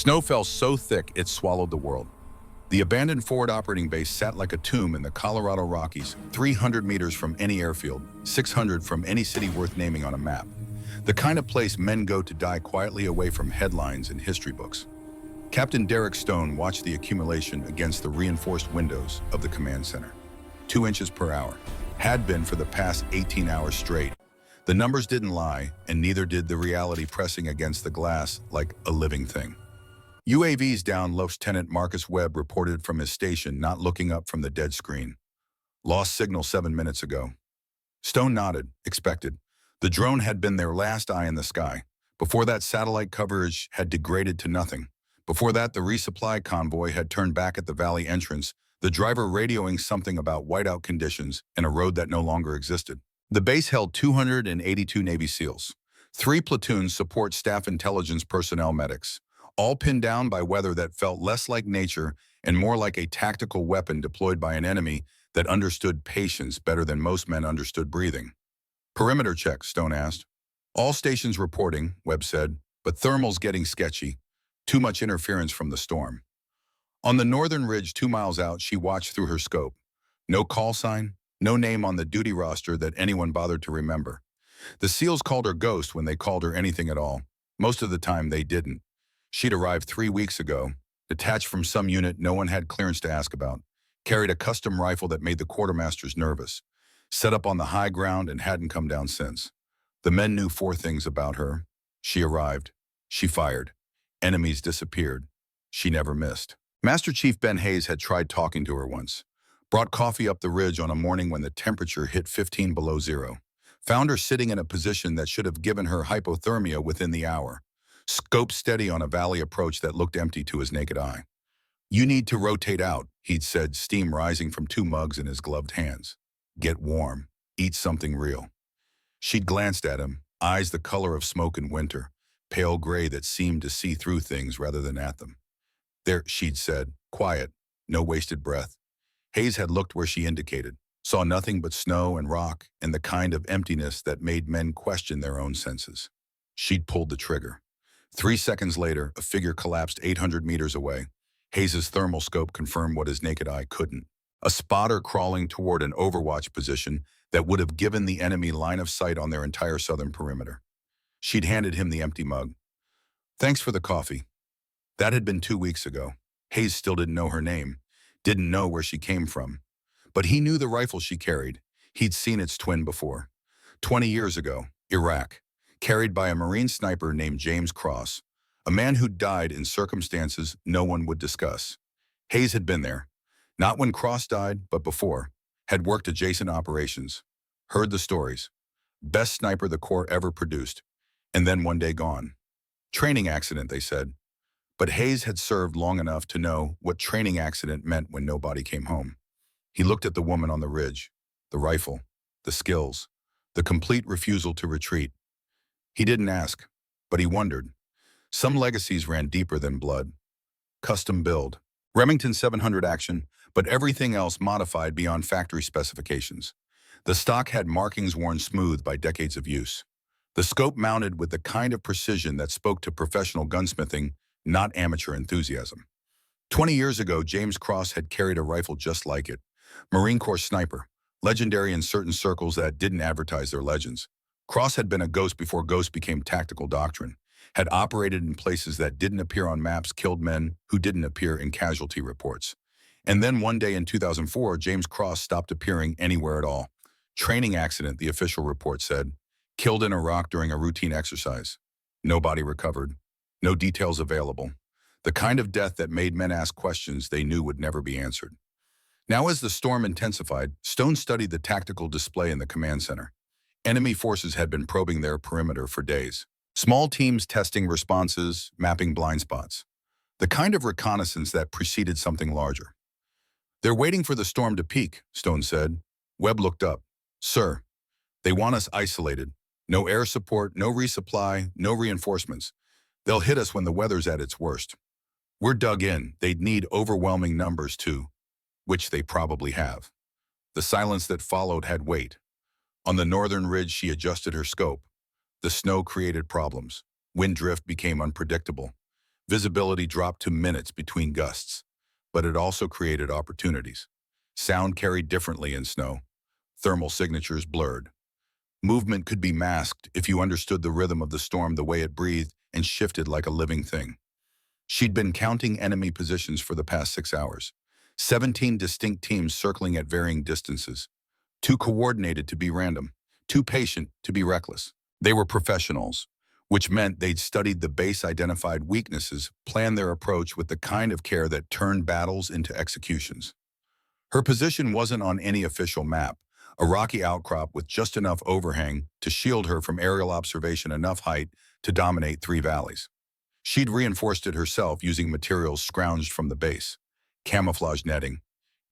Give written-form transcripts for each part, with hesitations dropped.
Snow fell so thick it swallowed the world. The abandoned forward operating base sat like a tomb in the Colorado Rockies, 300 meters from any airfield, 600 from any city worth naming on a map. The kind of place men go to die quietly away from headlines and history books. Captain Derek Stone watched the accumulation against the reinforced windows of the command center. 2 inches per hour. Had been for the past 18 hours straight. The numbers didn't lie, and neither did the reality pressing against the glass like a living thing. UAVs down, Lieutenant Marcus Webb reported from his station, not looking up from the dead screen. Lost signal 7 minutes ago. Stone nodded, expected. The drone had been their last eye in the sky. Before that, satellite coverage had degraded to nothing. Before that, the resupply convoy had turned back at the valley entrance, the driver radioing something about whiteout conditions and a road that no longer existed. The base held 282 Navy SEALs, 3 platoons support staff intelligence personnel medics, all pinned down by weather that felt less like nature and more like a tactical weapon deployed by an enemy that understood patience better than most men understood breathing. Perimeter check, Stone asked. All stations reporting, Webb said, but thermal's getting sketchy. Too much interference from the storm. On the northern ridge 2 miles out, she watched through her scope. No call sign, no name on the duty roster that anyone bothered to remember. The SEALs called her Ghost when they called her anything at all. Most of the time, they didn't. She'd arrived 3 weeks ago, detached from some unit no one had clearance to ask about, carried a custom rifle that made the quartermasters nervous, set up on the high ground and hadn't come down since. The men knew 4 things about her. She arrived. She fired. Enemies disappeared. She never missed. Master Chief Ben Hayes had tried talking to her once. Brought coffee up the ridge on a morning when the temperature hit 15 below zero. Found her sitting in a position that should have given her hypothermia within the hour. Scope steady on a valley approach that looked empty to his naked eye. "You need to rotate out," he'd said, steam rising from 2 mugs in his gloved hands. "Get warm. Eat something real." She'd glanced at him, eyes the color of smoke in winter, pale gray that seemed to see through things rather than at them. "There," she'd said, quiet, no wasted breath. Hayes had looked where she indicated, saw nothing but snow and rock and the kind of emptiness that made men question their own senses. She'd pulled the trigger. 3 seconds later, a figure collapsed 800 meters away. Hayes's thermal scope confirmed what his naked eye couldn't. A spotter crawling toward an overwatch position that would have given the enemy line of sight on their entire southern perimeter. She'd handed him the empty mug. "Thanks for the coffee." That had been 2 weeks ago. Hayes still didn't know her name, didn't know where she came from. But he knew the rifle she carried. He'd seen its twin before. 20 years ago, Iraq, carried by a Marine sniper named James Cross, a man who died in circumstances no one would discuss. Hayes had been there, not when Cross died, but before, had worked adjacent operations, heard the stories. Best sniper the Corps ever produced, and then one day gone. Training accident, they said. But Hayes had served long enough to know what training accident meant when nobody came home. He looked at the woman on the ridge, the rifle, the skills, the complete refusal to retreat. He didn't ask, but he wondered. Some legacies ran deeper than blood. Custom build, Remington 700 action, but everything else modified beyond factory specifications. The stock had markings worn smooth by decades of use. The scope mounted with the kind of precision that spoke to professional gunsmithing, not amateur enthusiasm. 20 years ago, James Cross had carried a rifle just like it. Marine Corps sniper, legendary in certain circles that didn't advertise their legends. Cross had been a ghost before ghosts became tactical doctrine, had operated in places that didn't appear on maps, killed men who didn't appear in casualty reports. And then one day in 2004, James Cross stopped appearing anywhere at all. Training accident, the official report said. Killed in Iraq during a routine exercise. No body recovered. No details available. The kind of death that made men ask questions they knew would never be answered. Now as the storm intensified, Stone studied the tactical display in the command center. Enemy forces had been probing their perimeter for days. Small teams testing responses, mapping blind spots. The kind of reconnaissance that preceded something larger. "They're waiting for the storm to peak," Stone said. Webb looked up. "Sir, they want us isolated. No air support, no resupply, no reinforcements. They'll hit us when the weather's at its worst. We're dug in. They'd need overwhelming numbers too, which they probably have." The silence that followed had weight. On the northern ridge, she adjusted her scope. The snow created problems. Wind drift became unpredictable. Visibility dropped to minutes between gusts, but it also created opportunities. Sound carried differently in snow. Thermal signatures blurred. Movement could be masked if you understood the rhythm of the storm, the way it breathed and shifted like a living thing. She'd been counting enemy positions for the past 6 hours. 17 distinct teams circling at varying distances. Too coordinated to be random. Too patient to be reckless. They were professionals, which meant they'd studied the base-identified weaknesses, planned their approach with the kind of care that turned battles into executions. Her position wasn't on any official map, a rocky outcrop with just enough overhang to shield her from aerial observation, enough height to dominate 3 valleys. She'd reinforced it herself using materials scrounged from the base. Camouflage netting,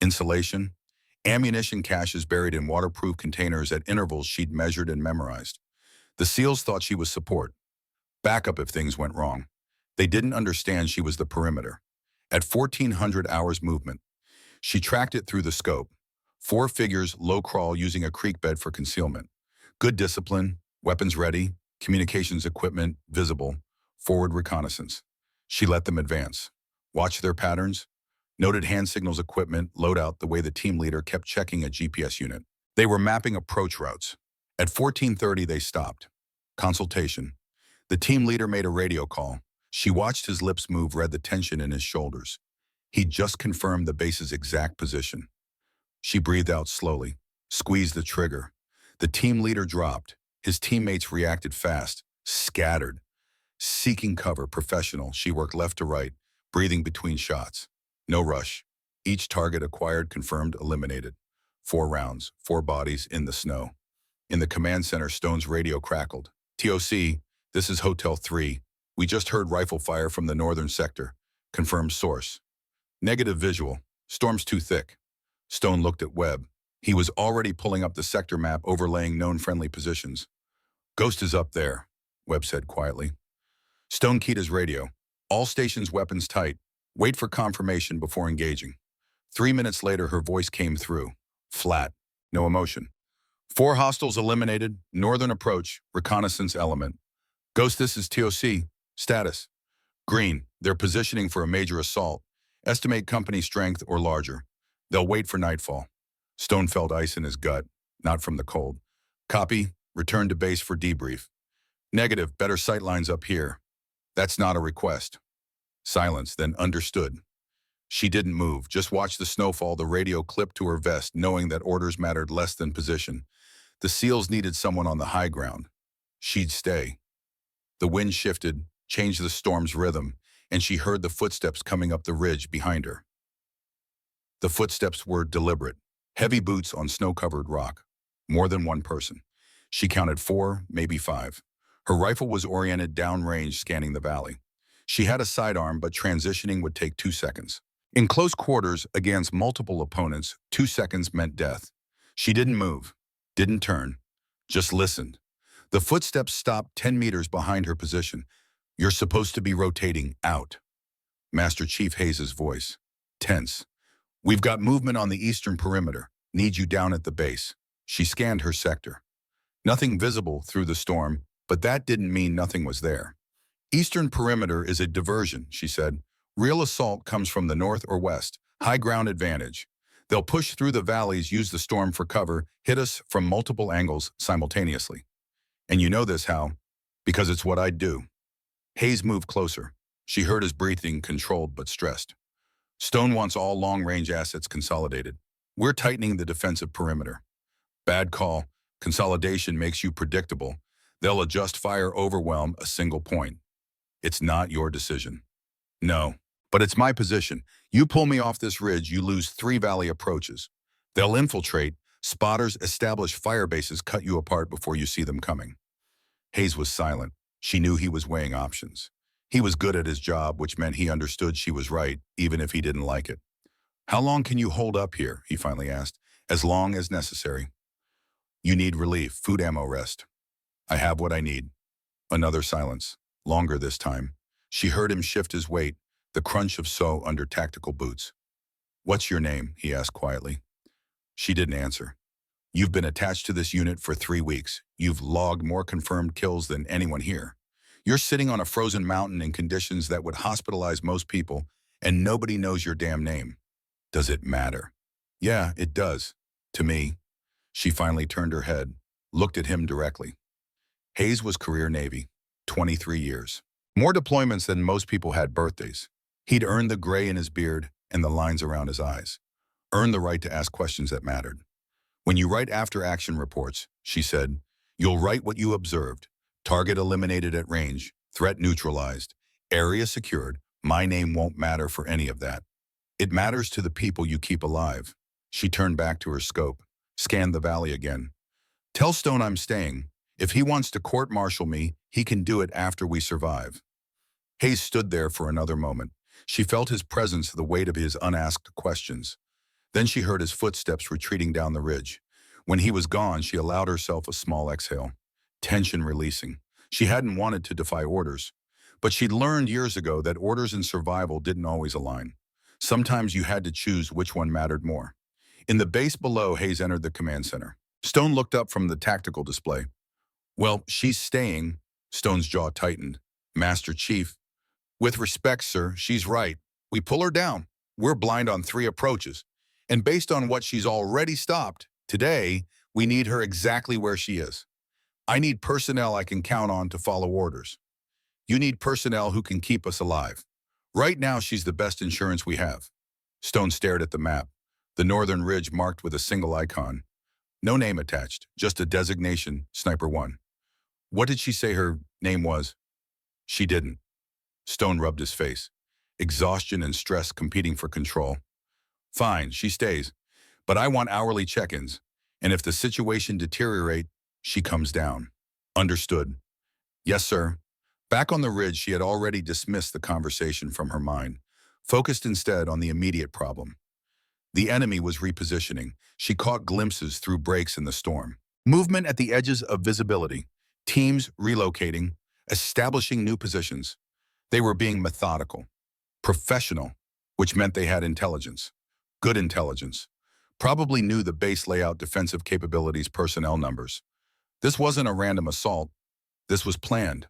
insulation, ammunition caches buried in waterproof containers at intervals she'd measured and memorized. The SEALs thought she was support, backup if things went wrong. They didn't understand she was the perimeter. At 1,400 hours movement, she tracked it through the scope. 4 figures, low crawl using a creek bed for concealment. Good discipline, weapons ready, communications equipment visible, forward reconnaissance. She let them advance. Watched their patterns, noted hand signals equipment, loadout, the way the team leader kept checking a GPS unit. They were mapping approach routes. At 14:30, they stopped. Consultation. The team leader made a radio call. She watched his lips move, read the tension in his shoulders. He'd just confirmed the base's exact position. She breathed out slowly, squeezed the trigger. The team leader dropped. His teammates reacted fast, scattered. Seeking cover, professional, she worked left to right, breathing between shots. No rush. Each target acquired, confirmed, eliminated. 4 rounds, 4 bodies in the snow. In the command center, Stone's radio crackled. TOC, this is Hotel 3. We just heard rifle fire from the northern sector. Confirmed source. Negative visual. Storm's too thick. Stone looked at Webb. He was already pulling up the sector map, overlaying known friendly positions. Ghost is up there, Webb said quietly. Stone keyed his radio. All stations, weapons tight. Wait for confirmation before engaging. 3 minutes later, her voice came through. Flat. No emotion. 4 hostiles eliminated. Northern approach. Reconnaissance element. Ghost, this is TOC. Status. Green. They're positioning for a major assault. Estimate company strength or larger. They'll wait for nightfall. Stone felt ice in his gut, not from the cold. Copy. Return to base for debrief. Negative. Better sightlines up here. That's not a request. Silence, then understood. She didn't move, just watched the snowfall, the radio clipped to her vest, knowing that orders mattered less than position. The SEALs needed someone on the high ground. She'd stay. The wind shifted, changed the storm's rhythm, and she heard the footsteps coming up the ridge behind her. The footsteps were deliberate, heavy boots on snow-covered rock. More than one person. She counted 4, maybe 5. Her rifle was oriented downrange, scanning the valley. She had a sidearm, but transitioning would take 2 seconds. In close quarters, against multiple opponents, 2 seconds meant death. She didn't move, didn't turn, just listened. The footsteps stopped 10 meters behind her position. You're supposed to be rotating out. Master Chief Hayes' voice. Tense. We've got movement on the eastern perimeter. Need you down at the base. She scanned her sector. Nothing visible through the storm, but that didn't mean nothing was there. Eastern perimeter is a diversion, she said. Real assault comes from the north or west. High ground advantage. They'll push through the valleys, use the storm for cover, hit us from multiple angles simultaneously. And you know this, how? Because it's what I'd do. Hayes moved closer. She heard his breathing, controlled but stressed. Stone wants all long-range assets consolidated. We're tightening the defensive perimeter. Bad call. Consolidation makes you predictable. They'll adjust fire, overwhelm a single point. It's not your decision. No, but it's my position. You pull me off this ridge, you lose 3 valley approaches. They'll infiltrate. Spotters establish fire bases, cut you apart before you see them coming. Hayes was silent. She knew he was weighing options. He was good at his job, which meant he understood she was right, even if he didn't like it. How long can you hold up here? He finally asked. As long as necessary. You need relief, food, ammo, rest. I have what I need. Another silence, longer this time. She heard him shift his weight, the crunch of snow under tactical boots. What's your name? He asked quietly. She didn't answer. You've been attached to this unit for 3 weeks. You've logged more confirmed kills than anyone here. You're sitting on a frozen mountain in conditions that would hospitalize most people, and nobody knows your damn name. Does it matter? Yeah, it does. To me. She finally turned her head, looked at him directly. Hayes was career Navy, 23 years. More deployments than most people had birthdays. He'd earned the gray in his beard and the lines around his eyes. Earned the right to ask questions that mattered. When you write after-action reports, she said, you'll write what you observed. Target eliminated at range, threat neutralized, area secured. My name won't matter for any of that. It matters to the people you keep alive. She turned back to her scope, scanned the valley again. Tell Stone I'm staying. If he wants to court-martial me, he can do it after we survive. Hayes stood there for another moment. She felt his presence, the weight of his unasked questions. Then she heard his footsteps retreating down the ridge. When he was gone, she allowed herself a small exhale, tension releasing. She hadn't wanted to defy orders, but she'd learned years ago that orders and survival didn't always align. Sometimes you had to choose which one mattered more. In the base below, Hayes entered the command center. Stone looked up from the tactical display. Well, she's staying. Stone's jaw tightened. Master Chief. With respect, sir, she's right. We pull her down. We're blind on 3 approaches. And based on what she's already stopped, today, we need her exactly where she is. I need personnel I can count on to follow orders. You need personnel who can keep us alive. Right now, she's the best insurance we have. Stone stared at the map, the northern ridge marked with a single icon. No name attached, just a designation, Sniper 1. What did she say her name was? She didn't. Stone rubbed his face. Exhaustion and stress competing for control. Fine, she stays. But I want hourly check-ins. And if the situation deteriorates, she comes down. Understood. Yes, sir. Back on the ridge, she had already dismissed the conversation from her mind, focused instead on the immediate problem. The enemy was repositioning. She caught glimpses through breaks in the storm. Movement at the edges of visibility. Teams relocating, establishing new positions. They were being methodical, professional, which meant they had intelligence. Good intelligence. Probably knew the base layout, defensive capabilities, personnel numbers. This wasn't a random assault. This was planned.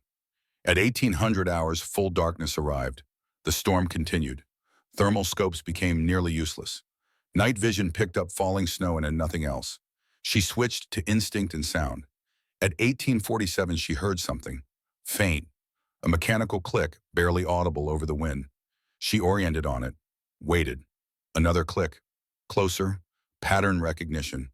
At 1800 hours, full darkness arrived. The storm continued. Thermal scopes became nearly useless. Night vision picked up falling snow and nothing else. She switched to instinct and sound. At 1847, she heard something. Faint. A mechanical click, barely audible over the wind. She oriented on it. Waited. Another click. Closer. Pattern recognition.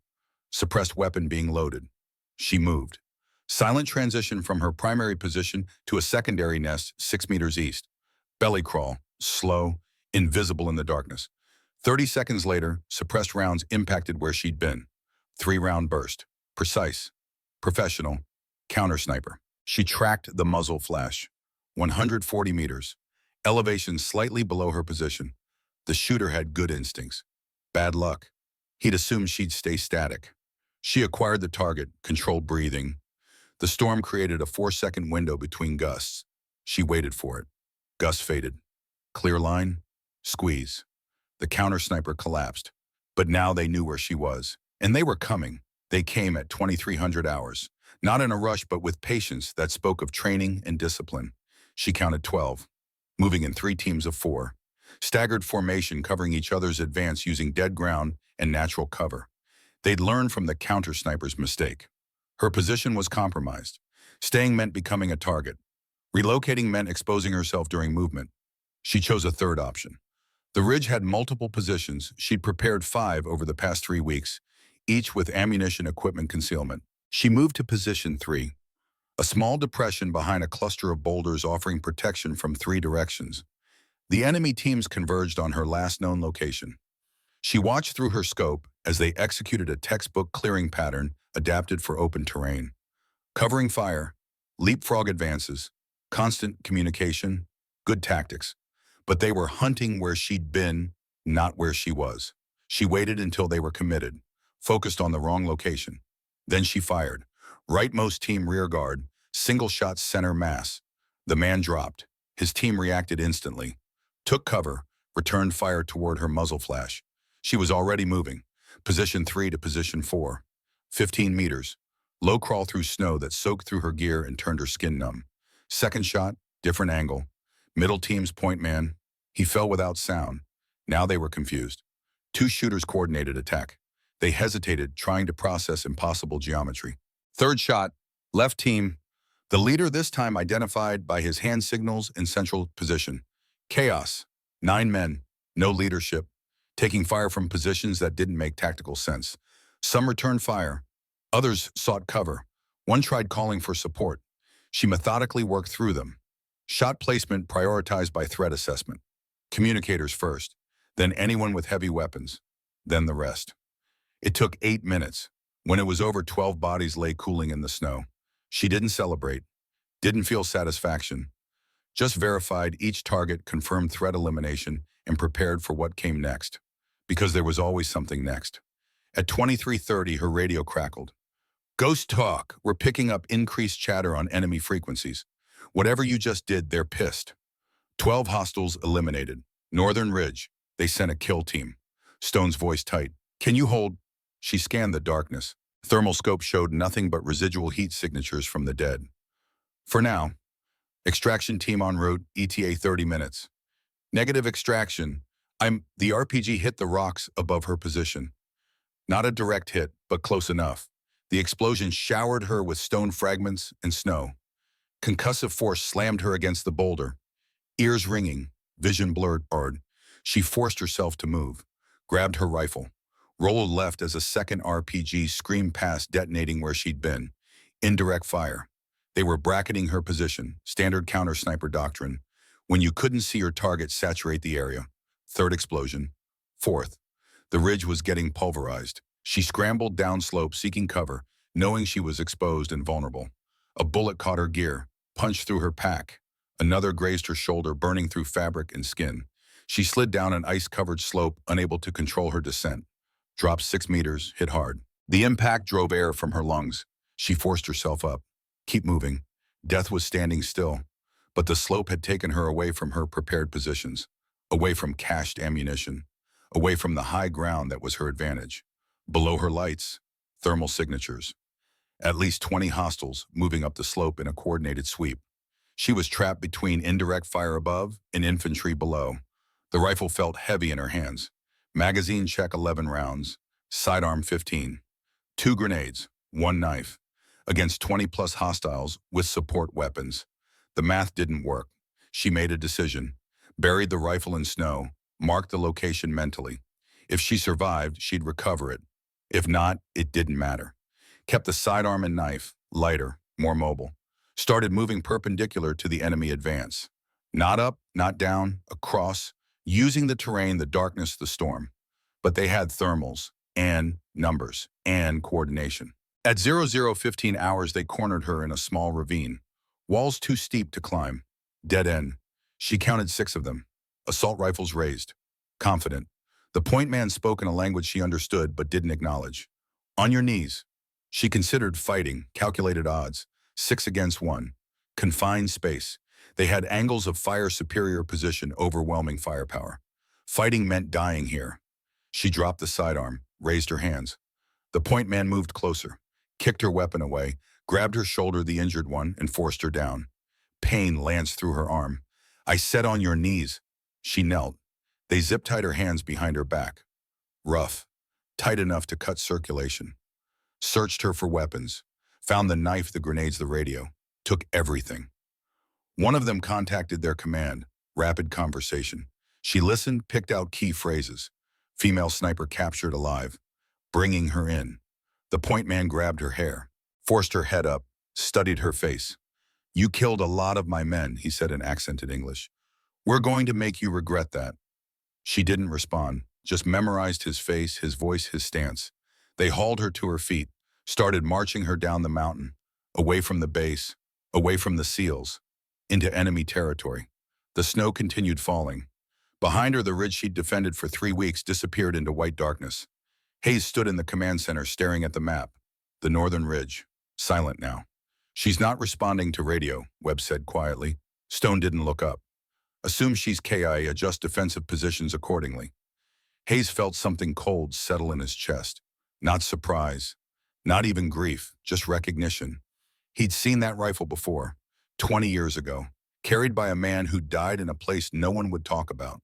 Suppressed weapon being loaded. She moved. Silent transition from her primary position to a secondary nest 6 meters east. Belly crawl. Slow. Invisible in the darkness. 30 seconds later, suppressed rounds impacted where she'd been. 3-round burst. Precise. Professional. Counter sniper. She tracked the muzzle flash. 140 meters. Elevation slightly below her position. The shooter had good instincts. Bad luck. He'd assumed she'd stay static. She acquired the target, controlled breathing. The storm created a 4-second window between gusts. She waited for it. Gust faded. Clear line. Squeeze. The counter sniper collapsed. But now they knew where she was. And they were coming. They came at 2300 hours. Not in a rush, but with patience that spoke of training and discipline. She counted 12. Moving in 3 teams of 4. Staggered formation covering each other's advance using dead ground and natural cover. They'd learned from the counter sniper's mistake. Her position was compromised. Staying meant becoming a target. Relocating meant exposing herself during movement. She chose a third option. The ridge had multiple positions. She'd prepared 5 over the past 3 weeks, each with ammunition equipment concealment. She moved to position 3, a small depression behind a cluster of boulders offering protection from 3 directions. The enemy teams converged on her last known location. She watched through her scope as they executed a textbook clearing pattern adapted for open terrain. Covering fire, leapfrog advances, constant communication, good tactics. But they were hunting where she'd been, not where she was. She waited until they were committed, focused on the wrong location. Then she fired. Rightmost team rear guard, single shot center mass. The man dropped. His team reacted instantly. Took cover, returned fire toward her muzzle flash. She was already moving. Position 3 to position 4. 15 meters. Low crawl through snow that soaked through her gear and turned her skin numb. Second shot, different angle. Middle team's point man. He fell without sound. Now they were confused. Two shooters coordinated attack. They hesitated, trying to process impossible geometry. Third shot, left team. The leader this time identified by his hand signals in central position. Chaos. 9 men, no leadership, taking fire from positions that didn't make tactical sense. Some returned fire. Others sought cover. One tried calling for support. She methodically worked through them. Shot placement prioritized by threat assessment. Communicators first, then anyone with heavy weapons, then the rest. It took 8 minutes. When it was over, 12 bodies lay cooling in the snow. She didn't celebrate, didn't feel satisfaction, just verified each target, confirmed threat elimination, and prepared for what came next. Because there was always something next. At 23:30, her radio crackled. Ghost talk. We're picking up increased chatter on enemy frequencies. Whatever you just did, they're pissed. 12 hostiles eliminated. Northern Ridge. They sent a kill team. Stone's voice tight. Can you hold? She scanned the darkness. Thermal scope showed nothing but residual heat signatures from the dead. For now. Extraction team en route, ETA 30 minutes. Negative extraction. The RPG hit the rocks above her position. Not a direct hit, but close enough. The explosion showered her with stone fragments and snow. Concussive force slammed her against the boulder. Ears ringing, vision blurred hard. She forced herself to move, grabbed her rifle, rolled left as a second RPG screamed past, detonating where she'd been. Indirect fire. They were bracketing her position, standard counter-sniper doctrine. When you couldn't see your target, saturate the area. Third explosion. Fourth. The ridge was getting pulverized. She scrambled downslope, seeking cover, knowing she was exposed and vulnerable. A bullet caught her gear, punched through her pack. Another grazed her shoulder, burning through fabric and skin. She slid down an ice-covered slope, unable to control her descent. Dropped 6 meters, hit hard. The impact drove air from her lungs. She forced herself up. Keep moving. Death was standing still, but the slope had taken her away from her prepared positions, away from cached ammunition, away from the high ground that was her advantage. Below her lights, thermal signatures. At least 20 hostiles moving up the slope in a coordinated sweep. She was trapped between indirect fire above and infantry below. The rifle felt heavy in her hands. Magazine check 11 rounds, sidearm 15. 2 grenades, 1 knife. Against 20-plus hostiles with support weapons. The math didn't work. She made a decision. Buried the rifle in snow, marked the location mentally. If she survived, she'd recover it. If not, it didn't matter. Kept the sidearm and knife, lighter, more mobile. Started moving perpendicular to the enemy advance. Not up, not down, across, using the terrain, the darkness, the storm. But they had thermals, and numbers, and coordination. At 00:15 hours, they cornered her in a small ravine. Walls too steep to climb. Dead end. She counted 6 of them. Assault rifles raised. Confident. The point man spoke in a language she understood but didn't acknowledge. On your knees. She considered fighting, calculated odds. 6 against 1. Confined space. They had angles of fire, superior position, overwhelming firepower. Fighting meant dying here. She dropped the sidearm, raised her hands. The point man moved closer, kicked her weapon away, grabbed her shoulder, the injured one, and forced her down. Pain lanced through her arm. I said on your knees. She knelt. They zip-tied her hands behind her back. Rough, tight enough to cut circulation. Searched her for weapons. Found the knife, the grenades, the radio. Took everything. One of them contacted their command. Rapid conversation. She listened, picked out key phrases. Female sniper captured alive. Bringing her in. The point man grabbed her hair, forced her head up, studied her face. You killed a lot of my men, he said in accented English. We're going to make you regret that. She didn't respond, just memorized his face, his voice, his stance. They hauled her to her feet, started marching her down the mountain, away from the base, away from the SEALs, into enemy territory. The snow continued falling. Behind her, the ridge she'd defended for 3 weeks disappeared into white darkness. Hayes stood in the command center staring at the map. The northern ridge. Silent now. She's not responding to radio, Webb said quietly. Stone didn't look up. Assume she's KI, adjust defensive positions accordingly. Hayes felt something cold settle in his chest. Not surprise. Not even grief, just recognition. He'd seen that rifle before. 20 years ago, carried by a man who died in a place no one would talk about.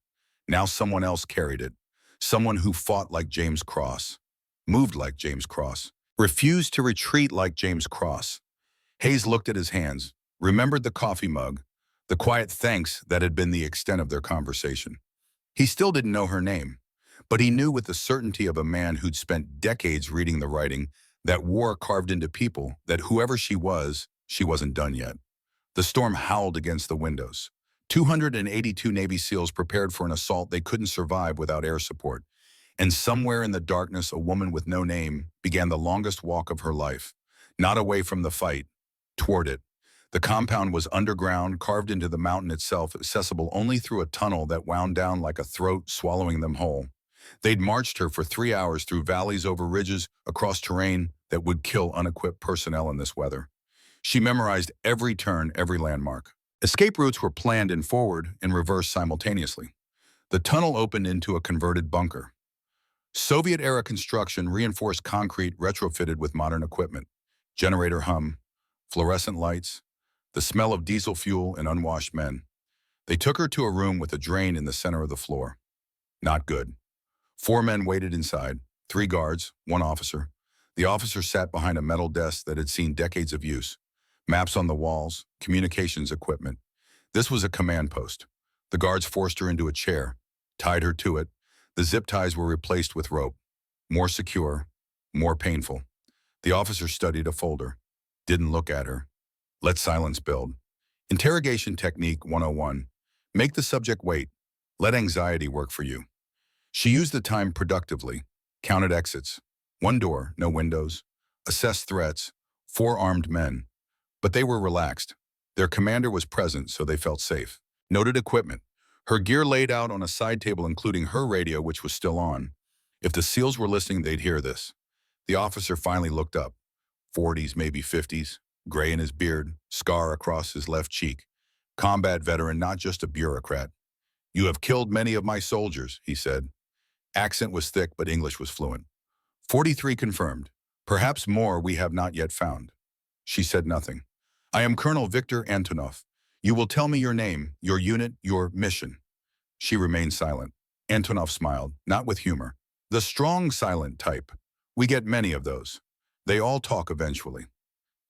Now someone else carried it. Someone who fought like James Cross, moved like James Cross, refused to retreat like James Cross. Hayes looked at his hands, remembered the coffee mug, the quiet thanks that had been the extent of their conversation. He still didn't know her name, but he knew with the certainty of a man who'd spent decades reading the writing that war carved into people that whoever she wasn't done yet. The storm howled against the windows. 282 Navy SEALs prepared for an assault they couldn't survive without air support. And somewhere in the darkness, a woman with no name began the longest walk of her life. Not away from the fight, toward it. The compound was underground, carved into the mountain itself, accessible only through a tunnel that wound down like a throat, swallowing them whole. They'd marched her for 3 hours through valleys, over ridges, across terrain that would kill unequipped personnel in this weather. She memorized every turn, every landmark. Escape routes were planned in forward and reverse simultaneously. The tunnel opened into a converted bunker. Soviet-era construction, reinforced concrete retrofitted with modern equipment. Generator hum, fluorescent lights, the smell of diesel fuel and unwashed men. They took her to a room with a drain in the center of the floor. Not good. 4 men waited inside, 3 guards, 1 officer. The officer sat behind a metal desk that had seen decades of use. Maps on the walls, communications equipment. This was a command post. The guards forced her into a chair, tied her to it. The zip ties were replaced with rope. More secure, more painful. The officer studied a folder. Didn't look at her. Let silence build. Interrogation Technique 101. Make the subject wait. Let anxiety work for you. She used the time productively. Counted exits. 1 door, no windows. Assessed threats. 4 armed men. But they were relaxed. Their commander was present, so they felt safe. Noted equipment. Her gear laid out on a side table, including her radio, which was still on. If the SEALs were listening, they'd hear this. The officer finally looked up. 40s, maybe 50s. Gray in his beard, scar across his left cheek. Combat veteran, not just a bureaucrat. "You have killed many of my soldiers," he said. Accent was thick, but English was fluent. 43 confirmed. "Perhaps more we have not yet found." She said nothing. "I am Colonel Victor Antonov. You will tell me your name, your unit, your mission." She remained silent. Antonov smiled, not with humor. "The strong, silent type. We get many of those. They all talk eventually."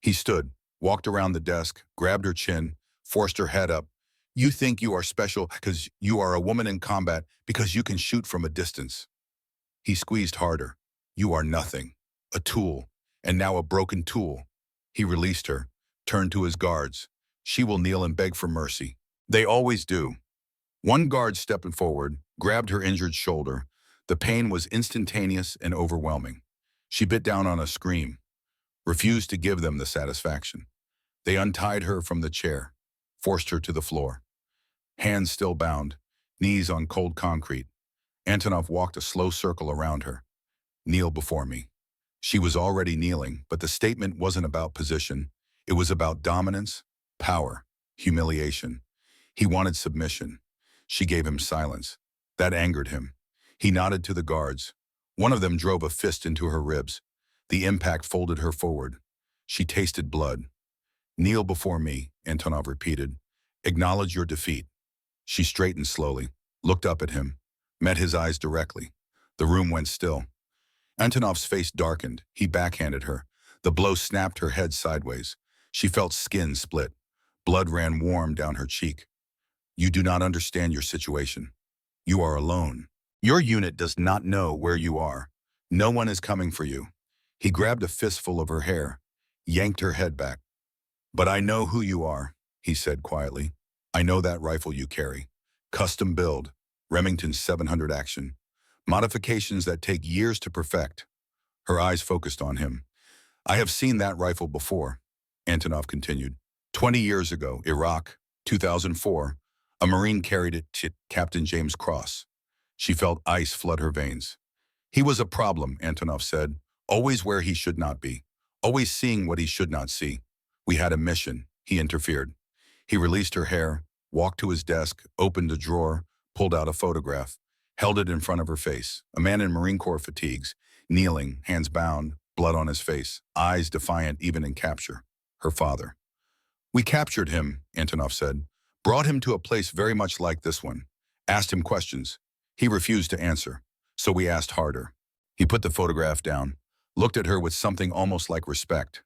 He stood, walked around the desk, grabbed her chin, forced her head up. "You think you are special because you are a woman in combat, because you can shoot from a distance." He squeezed harder. "You are nothing. A tool. And now a broken tool." He released her, turned to his guards. "She will kneel and beg for mercy. They always do." 1 guard stepping forward, grabbed her injured shoulder. The pain was instantaneous and overwhelming. She bit down on a scream, refused to give them the satisfaction. They untied her from the chair, forced her to the floor. Hands still bound, knees on cold concrete. Antonov walked a slow circle around her. "Kneel before me." She was already kneeling, but the statement wasn't about position. It was about dominance, power, humiliation. He wanted submission. She gave him silence. That angered him. He nodded to the guards. One of them drove a fist into her ribs. The impact folded her forward. She tasted blood. "Kneel before me," Antonov repeated. "Acknowledge your defeat." She straightened slowly, looked up at him, met his eyes directly. The room went still. Antonov's face darkened. He backhanded her. The blow snapped her head sideways. She felt skin split. Blood ran warm down her cheek. "You do not understand your situation. You are alone. Your unit does not know where you are. No one is coming for you." He grabbed a fistful of her hair, yanked her head back. "But I know who you are," he said quietly. "I know that rifle you carry. Custom build, Remington 700 action. Modifications that take years to perfect." Her eyes focused on him. "I have seen that rifle before," Antonov continued. 20 years ago, Iraq, 2004, a Marine carried it to Captain James Cross. She felt ice flood her veins. "He was a problem," Antonov said. "Always where he should not be. Always seeing what he should not see. We had a mission," he interfered. He released her hair, walked to his desk, opened a drawer, pulled out a photograph, held it in front of her face. A man in Marine Corps fatigues, kneeling, hands bound, blood on his face, eyes defiant even in capture. Her father. We captured him, Antonov said. Brought him to a place very much like this one. Asked him questions. He refused to answer. So we asked harder. He put the photograph down, looked at her with something almost like respect.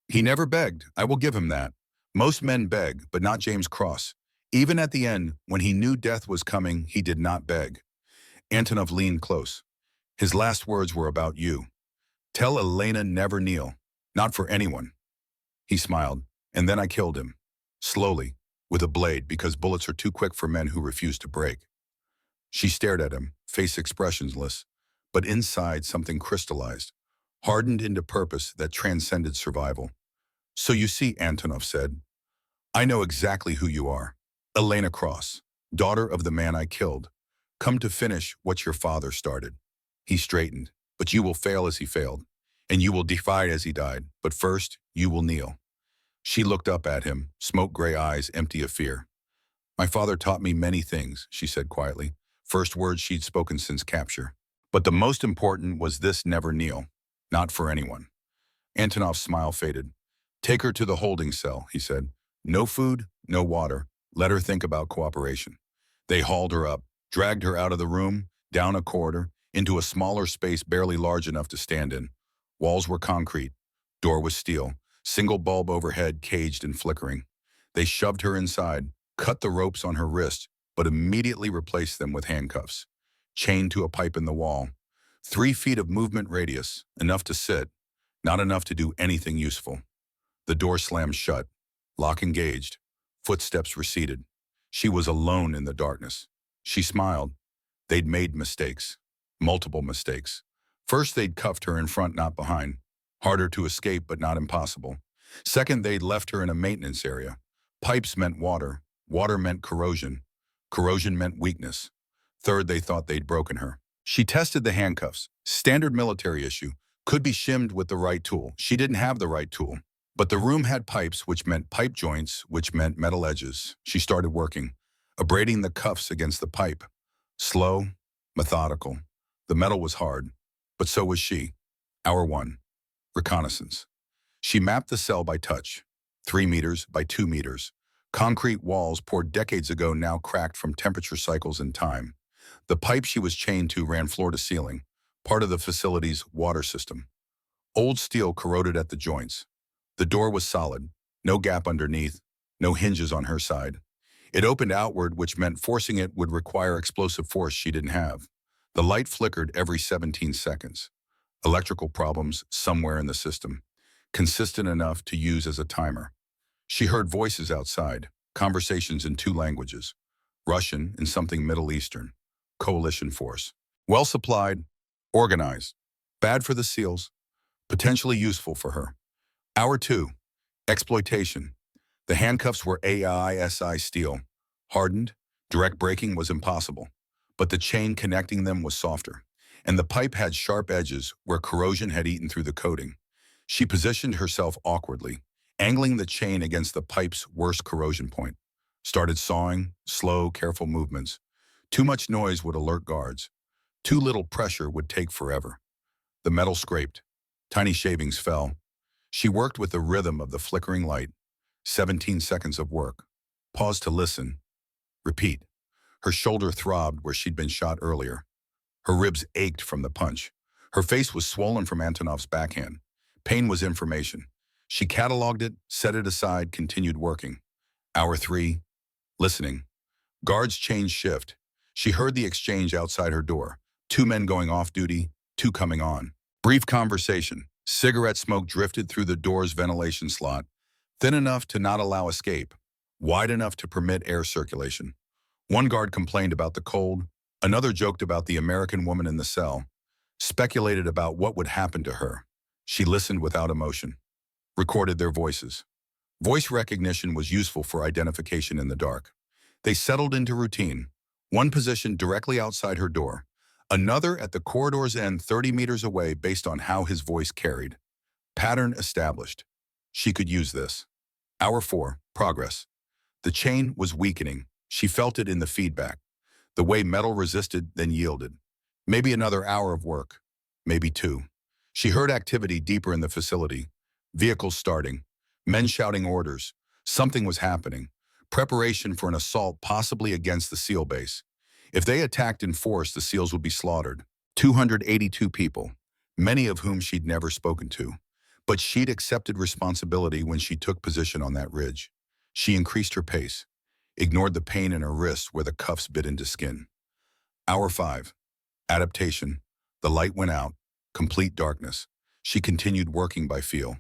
He never begged, I will give him that. Most men beg, but not James Cross. Even at the end, when he knew death was coming, he did not beg. Antonov leaned close. His last words were about you. Tell Elena never kneel. Not for anyone. He smiled, and then I killed him. Slowly, with a blade, because bullets are too quick for men who refuse to break. She stared at him, face expressionless, but inside something crystallized, hardened into purpose that transcended survival. So you see, Antonov said, I know exactly who you are. Elena Cross, daughter of the man I killed. Come to finish what your father started. He straightened, but you will fail as he failed, and you will defy as he died, but first, you will kneel. She looked up at him, smoke-gray eyes empty of fear. My father taught me many things, she said quietly, first words she'd spoken since capture. But the most important was this: never kneel. Not for anyone. Antonov's smile faded. Take her to the holding cell, he said. No food, no water. Let her think about cooperation. They hauled her up, dragged her out of the room, down a corridor, into a smaller space barely large enough to stand in. Walls were concrete. Door was steel. Single bulb overhead, caged and flickering. They shoved her inside, cut the ropes on her wrist, but immediately replaced them with handcuffs. Chained to a pipe in the wall. 3 feet of movement radius, enough to sit, not enough to do anything useful. The door slammed shut. Lock engaged. Footsteps receded. She was alone in the darkness. She smiled. They'd made mistakes. Multiple mistakes. First, they'd cuffed her in front, not behind. Harder to escape, but not impossible. Second, they'd left her in a maintenance area. Pipes meant water. Water meant corrosion. Corrosion meant weakness. Third, they thought they'd broken her. She tested the handcuffs. Standard military issue. Could be shimmed with the right tool. She didn't have the right tool. But the room had pipes, which meant pipe joints, which meant metal edges. She started working, abrading the cuffs against the pipe. Slow, methodical. The metal was hard, but so was she. Hour 1. Reconnaissance. She mapped the cell by touch. 3 meters by 2 meters. Concrete walls poured decades ago, now cracked from temperature cycles and time. The pipe she was chained to ran floor to ceiling, part of the facility's water system. Old steel corroded at the joints. The door was solid, no gap underneath, no hinges on her side. It opened outward, which meant forcing it would require explosive force she didn't have. The light flickered every 17 seconds. Electrical problems somewhere in the system, consistent enough to use as a timer. She heard voices outside, conversations in 2 languages, Russian and something Middle Eastern. Coalition force. Well supplied, organized. Bad for the SEALs, potentially useful for her. Hour 2. Exploitation. The handcuffs were AISI steel. Hardened, direct breaking was impossible. But the chain connecting them was softer. And the pipe had sharp edges where corrosion had eaten through the coating. She positioned herself awkwardly, angling the chain against the pipe's worst corrosion point. Started sawing, slow, careful movements. Too much noise would alert guards. Too little pressure would take forever. The metal scraped. Tiny shavings fell. She worked with the rhythm of the flickering light. 17 seconds of work. Pause to listen. Repeat. Her shoulder throbbed where she'd been shot earlier. Her ribs ached from the punch. Her face was swollen from Antonov's backhand. Pain was information. She cataloged it, set it aside, continued working. Hour 3. Listening. Guards changed shift. She heard the exchange outside her door. 2 men going off duty, 2 coming on. Brief conversation. Cigarette smoke drifted through the door's ventilation slot, thin enough to not allow escape, wide enough to permit air circulation. One guard complained about the cold. Another joked about the American woman in the cell, speculated about what would happen to her. She listened without emotion, recorded their voices. Voice recognition was useful for identification in the dark. They settled into routine. One positioned directly outside her door, another at the corridor's end 30 meters away based on how his voice carried. Pattern established. She could use this. Hour 4. Progress. The chain was weakening. She felt it in the feedback. The way metal resisted, then yielded. Maybe another hour of work. Maybe 2. She heard activity deeper in the facility. Vehicles starting. Men shouting orders. Something was happening. Preparation for an assault possibly against the SEAL base. If they attacked in force, the SEALs would be slaughtered. 282 people, many of whom she'd never spoken to. But she'd accepted responsibility when she took position on that ridge. She increased her pace, ignored the pain in her wrists where the cuffs bit into skin. Hour 5. Adaptation. The light went out. Complete darkness. She continued working by feel.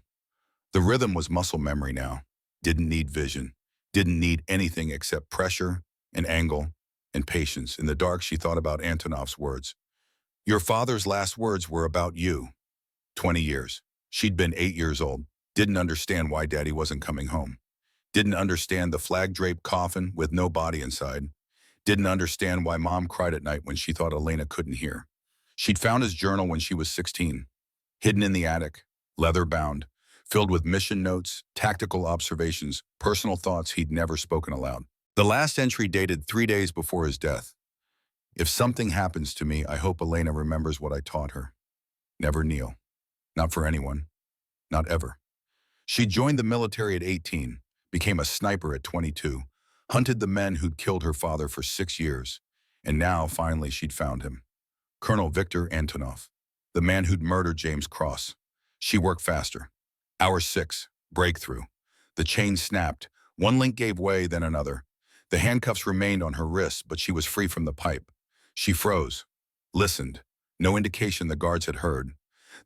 The rhythm was muscle memory now. Didn't need vision. Didn't need anything except pressure and angle and patience. In the dark, she thought about Antonov's words. Your father's last words were about you. 20 years. She'd been 8 years old. Didn't understand why Daddy wasn't coming home. Didn't understand the flag-draped coffin with no body inside. Didn't understand why Mom cried at night when she thought Elena couldn't hear. She'd found his journal when she was 16, hidden in the attic, leather-bound, filled with mission notes, tactical observations, personal thoughts he'd never spoken aloud. The last entry dated 3 days before his death. If something happens to me, I hope Elena remembers what I taught her. Never kneel. Not for anyone. Not ever. She joined the military at 18, became a sniper at 22, hunted the men who'd killed her father for 6 years, and now, finally, she'd found him. Colonel Viktor Antonov, the man who'd murdered James Cross. She worked faster. Hour 6, breakthrough. The chain snapped. One link gave way, then another. The handcuffs remained on her wrists, but she was free from the pipe. She froze, listened. No indication the guards had heard.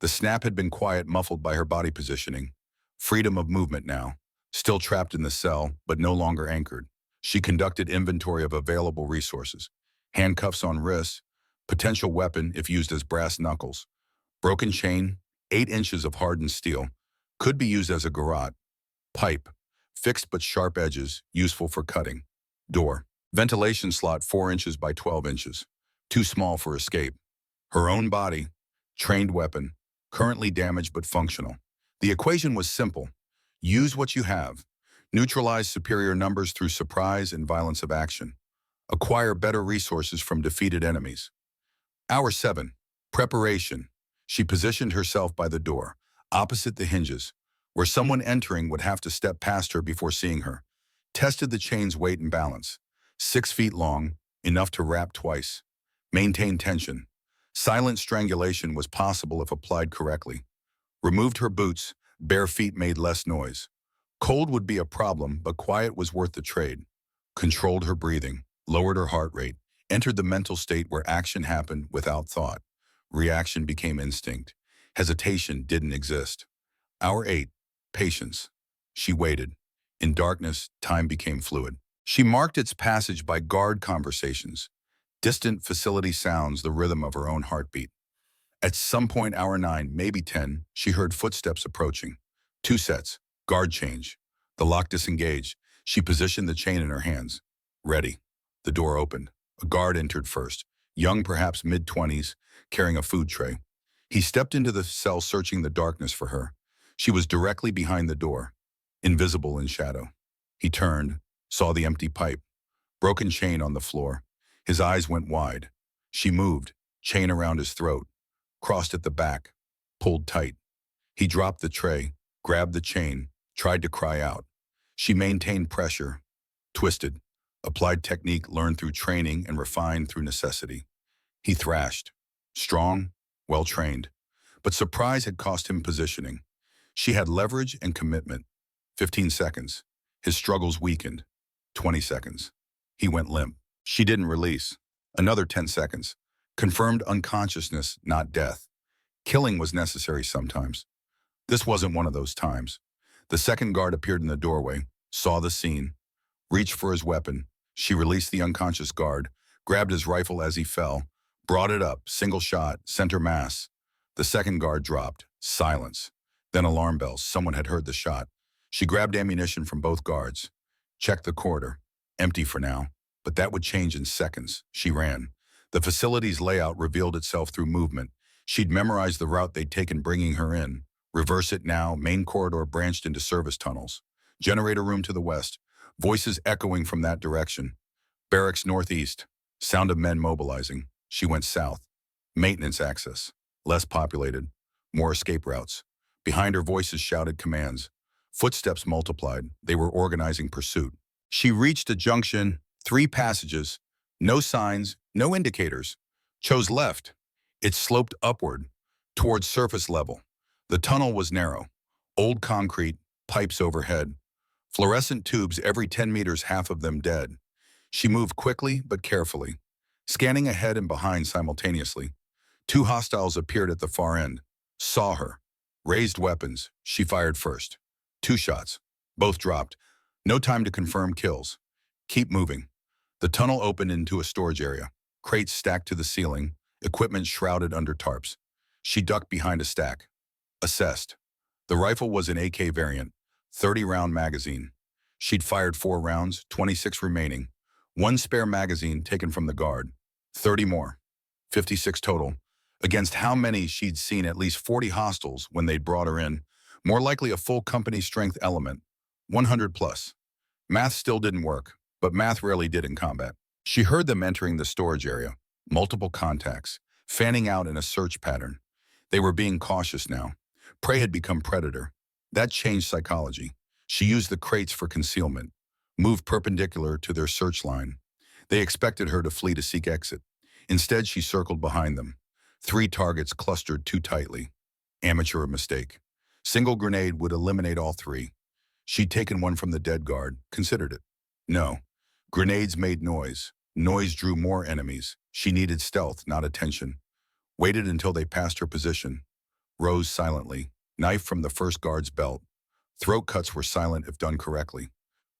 The snap had been quiet, muffled by her body positioning. Freedom of movement now. Still trapped in the cell, but no longer anchored. She conducted inventory of available resources. Handcuffs on wrists, potential weapon if used as brass knuckles. Broken chain, 8 inches of hardened steel. Could be used as a garrote. Pipe, fixed but sharp edges, useful for cutting. Door, ventilation slot 4 inches by 12 inches. Too small for escape. Her own body, trained weapon, currently damaged but functional. The equation was simple. Use what you have. Neutralize superior numbers through surprise and violence of action. Acquire better resources from defeated enemies. Hour 7. Preparation. She positioned herself by the door, opposite the hinges, where someone entering would have to step past her before seeing her. Tested the chain's weight and balance. 6 feet long, enough to wrap twice. Maintained tension. Silent strangulation was possible if applied correctly. Removed her boots, bare feet made less noise. Cold would be a problem, but quiet was worth the trade. Controlled her breathing, lowered her heart rate, entered the mental state where action happened without thought. Reaction became instinct. Hesitation didn't exist. Hour 8. Patience. She waited. In darkness, time became fluid. She marked its passage by guard conversations, distant facility sounds, the rhythm of her own heartbeat. At some point, hour 9, maybe 10, she heard footsteps approaching. 2 sets. Guard change. The lock disengaged. She positioned the chain in her hands. Ready. The door opened. A guard entered first, young, perhaps mid-20s, carrying a food tray. He stepped into the cell, searching the darkness for her. She was directly behind the door, invisible in shadow. He turned, saw the empty pipe, broken chain on the floor. His eyes went wide. She moved, chain around his throat, crossed at the back, pulled tight. He dropped the tray, grabbed the chain, tried to cry out. She maintained pressure, twisted, applied technique learned through training and refined through necessity. He thrashed, strong, well-trained, but surprise had cost him positioning. She had leverage and commitment. 15 seconds. His struggles weakened. 20 seconds. He went limp. She didn't release. Another 10 seconds. Confirmed unconsciousness, not death. Killing was necessary sometimes. This wasn't one of those times. The second guard appeared in the doorway, saw the scene, reached for his weapon. She released the unconscious guard, grabbed his rifle as he fell, brought it up, single shot, center mass. The second guard dropped. Silence. Then alarm bells. Someone had heard the shot. She grabbed ammunition from both guards. Checked the corridor. Empty for now. But that would change in seconds. She ran. The facility's layout revealed itself through movement. She'd memorized the route they'd taken bringing her in. Reverse it now. Main corridor branched into service tunnels. Generator room to the west. Voices echoing from that direction. Barracks northeast. Sound of men mobilizing. She went south. Maintenance access. Less populated. More escape routes. Behind her, voices shouted commands. Footsteps multiplied. They were organizing pursuit. She reached a junction, 3 passages, no signs, no indicators. Chose left. It sloped upward, towards surface level. The tunnel was narrow. Old concrete, pipes overhead. Fluorescent tubes every 10 meters, half of them dead. She moved quickly but carefully, scanning ahead and behind simultaneously. 2 hostiles appeared at the far end. Saw her. Raised weapons. She fired first. 2 shots. Both dropped. No time to confirm kills. Keep moving. The tunnel opened into a storage area. Crates stacked to the ceiling, equipment shrouded under tarps. She ducked behind a stack. Assessed. The rifle was an AK variant, 30-round magazine. She'd fired 4 rounds, 26 remaining. 1 spare magazine taken from the guard. 30 more. 56 total. Against how many she'd seen at least 40 hostiles when they'd brought her in. More likely a full company strength element. 100 plus. Math still didn't work, but math rarely did in combat. She heard them entering the storage area. Multiple contacts, fanning out in a search pattern. They were being cautious now. Prey had become predator. That changed psychology. She used the crates for concealment, moved perpendicular to their search line. They expected her to flee to seek exit. Instead, she circled behind them. 3 targets clustered too tightly. Amateur mistake. Single grenade would eliminate all 3. She'd taken one from the dead guard, considered it. No. Grenades made noise. Noise drew more enemies. She needed stealth, not attention. Waited until they passed her position. Rose silently. Knife from the first guard's belt. Throat cuts were silent if done correctly.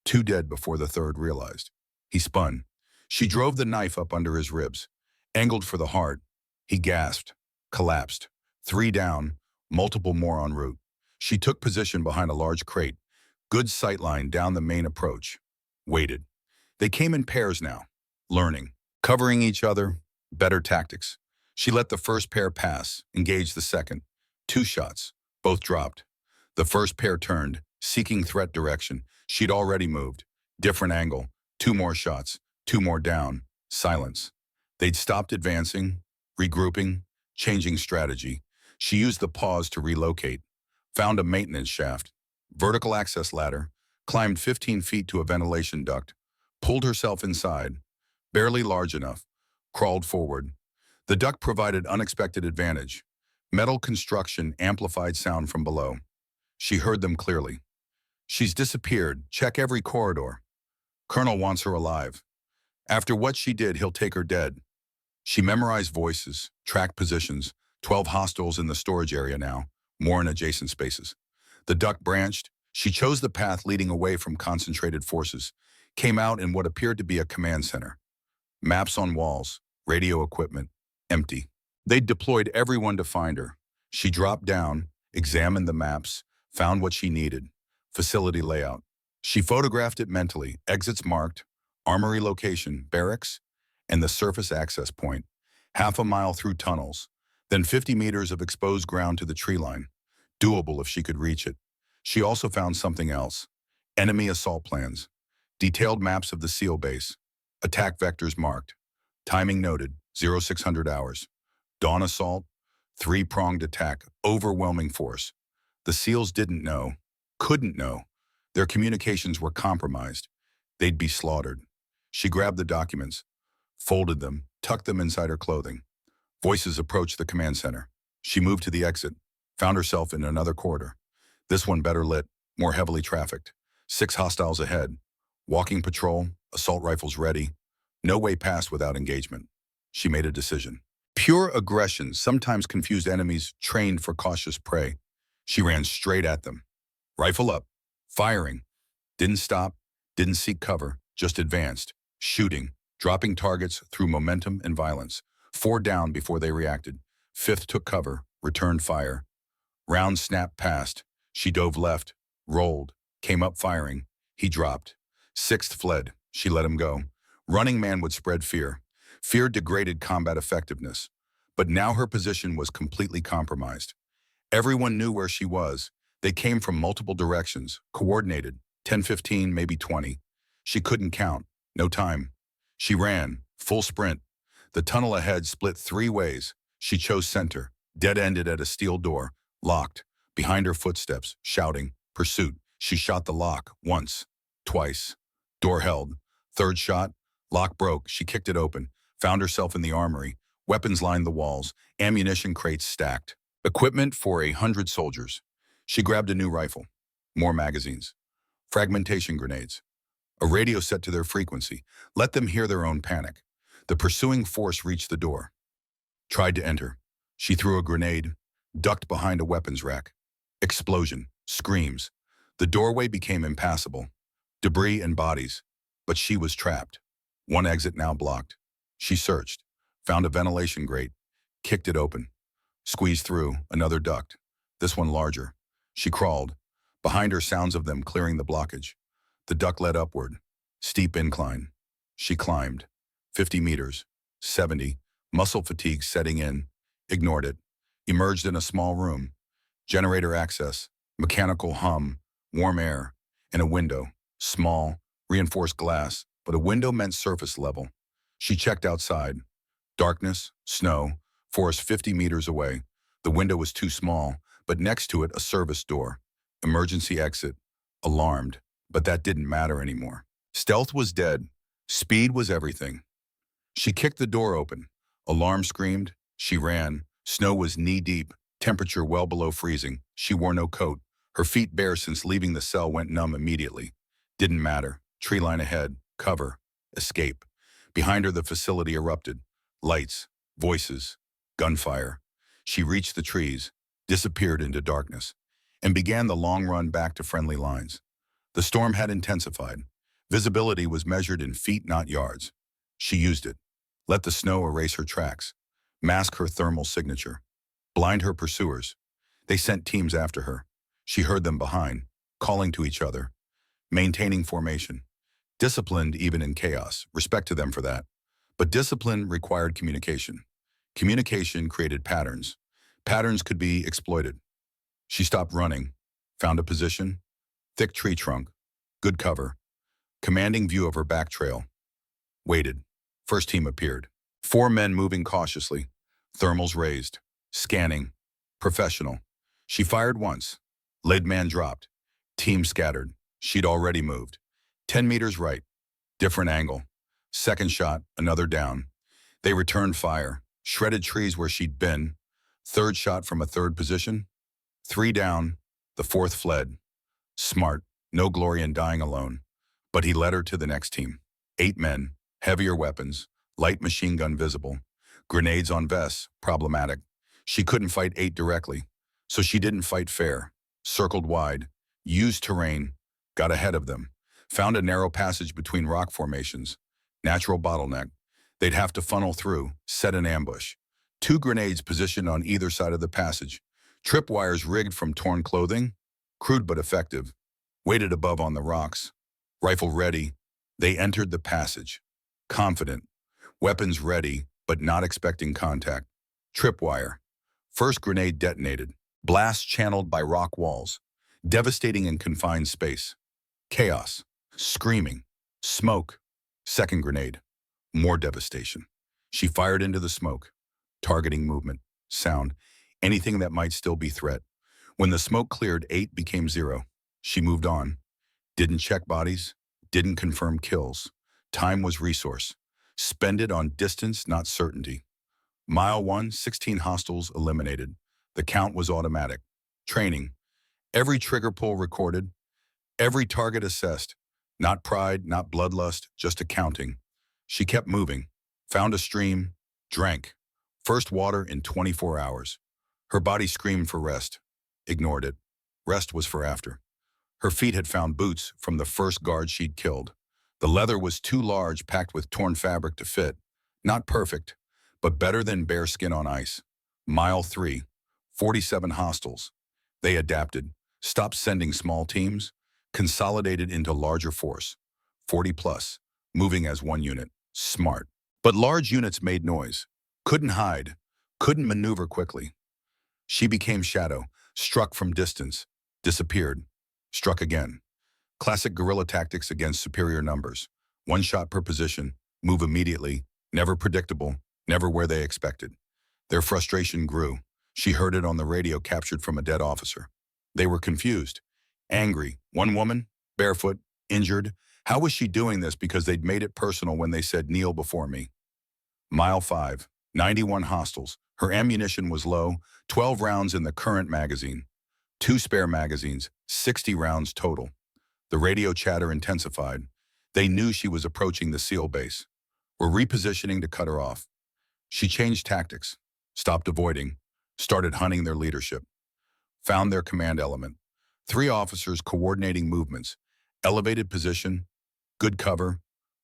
2 dead before the third realized. He spun. She drove the knife up under his ribs. Angled for the heart. He gasped. Collapsed. 3 down. Multiple more en route. She took position behind a large crate. Good sightline down the main approach. Waited. They came in pairs now. Learning. Covering each other. Better tactics. She let the first pair pass. Engaged the second. 2 shots. Both dropped. The first pair turned, seeking threat direction. She'd already moved. Different angle. 2 more shots. 2 more down. Silence. They'd stopped advancing, regrouping, changing strategy. She used the pause to relocate. Found a maintenance shaft. Vertical access ladder. Climbed 15 feet to a ventilation duct. Pulled herself inside. Barely large enough. Crawled forward. The duct provided unexpected advantage. Metal construction amplified sound from below. She heard them clearly. She's disappeared. Check every corridor. Colonel wants her alive. After what she did, he'll take her dead. She memorized voices, tracked positions, 12 hostiles in the storage area now, more in adjacent spaces. The duct branched. She chose the path leading away from concentrated forces, came out in what appeared to be a command center. Maps on walls, radio equipment, empty. They'd deployed everyone to find her. She dropped down, examined the maps, found what she needed. Facility layout. She photographed it mentally, exits marked, armory location, barracks, and the surface access point. Half a mile through tunnels, then 50 meters of exposed ground to the tree line. Doable if she could reach it. She also found something else. Enemy assault plans. Detailed maps of the SEAL base. Attack vectors marked. Timing noted, 0600 hours. Dawn assault, 3-pronged attack, overwhelming force. The SEALs didn't know, couldn't know. Their communications were compromised. They'd be slaughtered. She grabbed the documents, folded them, tucked them inside her clothing. Voices approached the command center. She moved to the exit, found herself in another corridor. This one better lit, more heavily trafficked. 6 hostiles ahead. Walking patrol, assault rifles ready. No way past without engagement. She made a decision. Pure aggression sometimes confused enemies trained for cautious prey. She ran straight at them. Rifle up. Firing. Didn't stop. Didn't seek cover. Just advanced. Shooting. Dropping targets through momentum and violence. 4 down before they reacted. 5th took cover. Returned fire. Round snapped past. She dove left. Rolled. Came up firing. He dropped. 6th fled. She let him go. Running man would spread fear. Fear degraded combat effectiveness. But now her position was completely compromised. Everyone knew where she was. They came from multiple directions, coordinated, 10, 15, maybe 20. She couldn't count. No time. She ran, full sprint. The tunnel ahead split 3 ways. She chose center, dead-ended at a steel door, locked. Behind her footsteps, shouting, pursuit. She shot the lock once, twice. Door held. Third shot, lock broke. She kicked it open, found herself in the armory. Weapons lined the walls, ammunition crates stacked. Equipment for 100 soldiers. She grabbed a new rifle, more magazines, fragmentation grenades, a radio set to their frequency. Let them hear their own panic. The pursuing force reached the door. Tried to enter. She threw a grenade, ducked behind a weapons rack. Explosion, screams. The doorway became impassable. Debris and bodies. But she was trapped. One exit now blocked. She searched, found a ventilation grate, kicked it open. Squeezed through, another duct. This one larger. She crawled. Behind her, sounds of them clearing the blockage. The duct led upward. Steep incline. She climbed. 50 meters. 70. Muscle fatigue setting in. Ignored it. Emerged in a small room. Generator access. Mechanical hum. Warm air. And a window. Small. Reinforced glass. But a window meant surface level. She checked outside. Darkness. Snow. Forest 50 meters away. The window was too small, but next to it a service door. Emergency exit. Alarmed. But that didn't matter anymore. Stealth was dead. Speed was everything. She kicked the door open. Alarm screamed. She ran. Snow was knee-deep. Temperature well below freezing. She wore no coat. Her feet bare since leaving the cell went numb immediately. Didn't matter. Tree line ahead. Cover. Escape. Behind her the facility erupted. Lights. Voices. Gunfire. She reached the trees, disappeared into darkness, and began the long run back to friendly lines. The storm had intensified. Visibility was measured in feet, not yards. She used it. Let the snow erase her tracks, mask her thermal signature, blind her pursuers. They sent teams after her. She heard them behind, calling to each other, maintaining formation. Disciplined even in chaos. Respect to them for that. But discipline required communication. Communication created patterns. Patterns could be exploited. She stopped running, found a position, thick tree trunk, good cover, commanding view of her back trail. Waited. First team appeared. 4 men moving cautiously, thermals raised, scanning, professional. She fired once. Lead man dropped. Team scattered. She'd already moved. 10 meters right. Different angle. Second shot, another down. They returned fire. Shredded trees where she'd been. Third shot from a third position. 3 down. The fourth fled. Smart. No glory in dying alone. But he led her to the next team. 8 men. Heavier weapons. Light machine gun visible. Grenades on vests. Problematic. She couldn't fight 8 directly. So she didn't fight fair. Circled wide. Used terrain. Got ahead of them. Found a narrow passage between rock formations. Natural bottleneck. They'd have to funnel through, set an ambush. 2 grenades positioned on either side of the passage. Tripwires rigged from torn clothing. Crude but effective. Weighted above on the rocks. Rifle ready. They entered the passage. Confident. Weapons ready, but not expecting contact. Tripwire. First grenade detonated. Blast channeled by rock walls. Devastating in confined space. Chaos. Screaming. Smoke. Second grenade. More devastation. She fired into the smoke, targeting movement, sound, anything that might still be threat. When the smoke cleared, 8 became 0. She moved on. Didn't check bodies, didn't confirm kills. Time was resource. Spend it on distance, not certainty. Mile 1, 16 hostiles eliminated. The count was automatic. Training. Every trigger pull recorded. Every target assessed. Not pride, not bloodlust, just accounting. She kept moving, found a stream, drank. First water in 24 hours. Her body screamed for rest. Ignored it. Rest was for after. Her feet had found boots from the first guard she'd killed. The leather was too large, packed with torn fabric to fit. Not perfect, but better than bare skin on ice. Mile 3, 47 hostiles. They adapted, stopped sending small teams, consolidated into larger force. 40 plus, moving as one unit. Smart. But large units made noise. Couldn't hide. Couldn't maneuver quickly. She became shadow, struck from distance, disappeared, struck again. Classic guerrilla tactics against superior numbers. 1 shot per position, move immediately, never predictable, never where they expected. Their frustration grew. She heard it on the radio captured from a dead officer. They were confused. Angry. One woman, barefoot, injured. How was she doing this because they'd made it personal when they said kneel before me? Mile 5, 91 hostiles. Her ammunition was low, 12 rounds in the current magazine. 2 spare magazines, 60 rounds total. The radio chatter intensified. They knew she was approaching the SEAL base. Were repositioning to cut her off. She changed tactics, stopped avoiding, started hunting their leadership, found their command element. 3 officers coordinating movements, elevated position, good cover,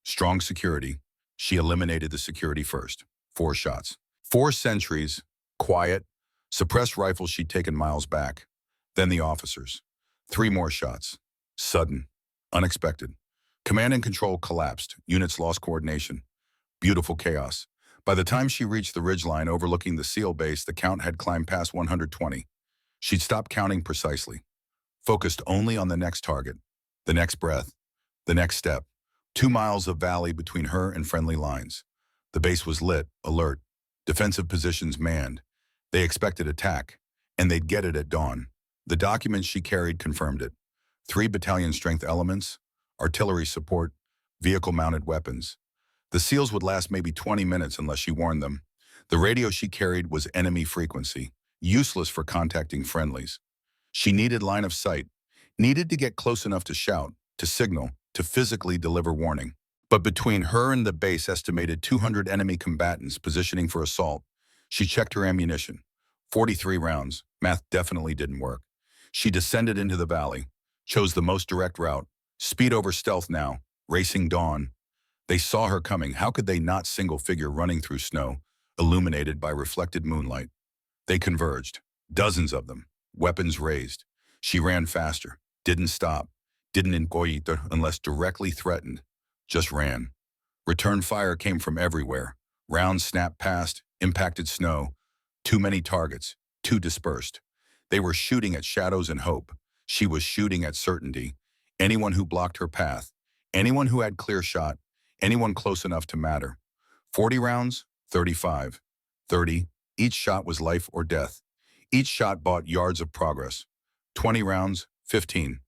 strong security. She eliminated the security first. 4 shots. 4 sentries, quiet, suppressed rifles she'd taken miles back. Then the officers. 3 more shots. Sudden, unexpected. Command and control collapsed. Units lost coordination. Beautiful chaos. By the time she reached the ridgeline overlooking the SEAL base, the count had climbed past 120. She'd stopped counting precisely, focused only on the next target, the next breath, the next step. 2 miles of valley between her and friendly lines. The base was lit, alert, defensive positions manned. They expected attack, and they'd get it at dawn. The documents she carried confirmed it. 3 battalion strength elements, artillery support, vehicle-mounted weapons. The SEALs would last maybe 20 minutes unless she warned them. The radio she carried was enemy frequency, useless for contacting friendlies. She needed line of sight, needed to get close enough to shout, to signal, to physically deliver warning. But between her and the base estimated 200 enemy combatants positioning for assault, she checked her ammunition. 43 rounds. Math definitely didn't work. She descended into the valley, chose the most direct route. Speed over stealth now, racing dawn. They saw her coming. How could they not single figure running through snow, illuminated by reflected moonlight? They converged, dozens of them, weapons raised. She ran faster, didn't stop, didn't incognito unless directly threatened, just ran. Return fire came from everywhere. Rounds snapped past, impacted snow. Too many targets, too dispersed. They were shooting at shadows and hope. She was shooting at certainty. Anyone who blocked her path, anyone who had clear shot, anyone close enough to matter. 40 rounds, 35. 30, each shot was life or death. Each shot bought yards of progress. 20 rounds, 15.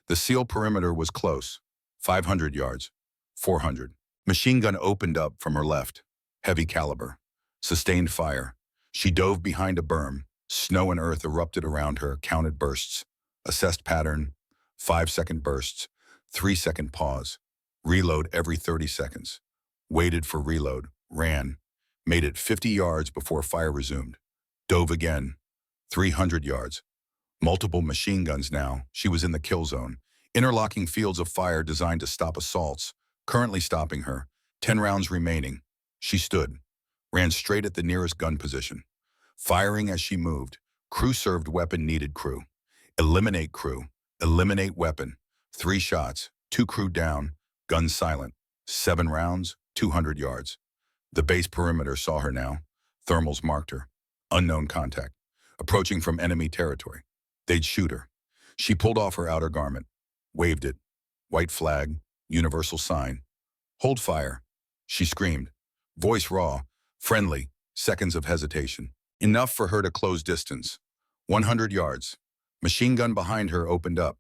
The SEAL perimeter was close. 500 yards, 400. Machine gun opened up from her left. Heavy caliber. Sustained fire. She dove behind a berm. Snow and earth erupted around her, counted bursts. Assessed pattern. 5-second bursts. 3-second pause. Reload every 30 seconds. Waited for reload. Ran. Made it 50 yards before fire resumed. Dove again. 300 yards. Multiple machine guns now. She was in the kill zone. Interlocking fields of fire designed to stop assaults. Currently stopping her. 10 rounds remaining. She stood. Ran straight at the nearest gun position. Firing as she moved. Crew served weapon needed crew. Eliminate crew. Eliminate weapon. 3 shots. 2 crew down. Gun silent. 7 rounds. 200 yards. The base perimeter saw her now. Thermals marked her. Unknown contact. Approaching from enemy territory. They'd shoot her. She pulled off her outer garment. Waved it. White flag. Universal sign. Hold fire. She screamed. Voice raw. Friendly. Seconds of hesitation. Enough for her to close distance. 100 yards. Machine gun behind her opened up.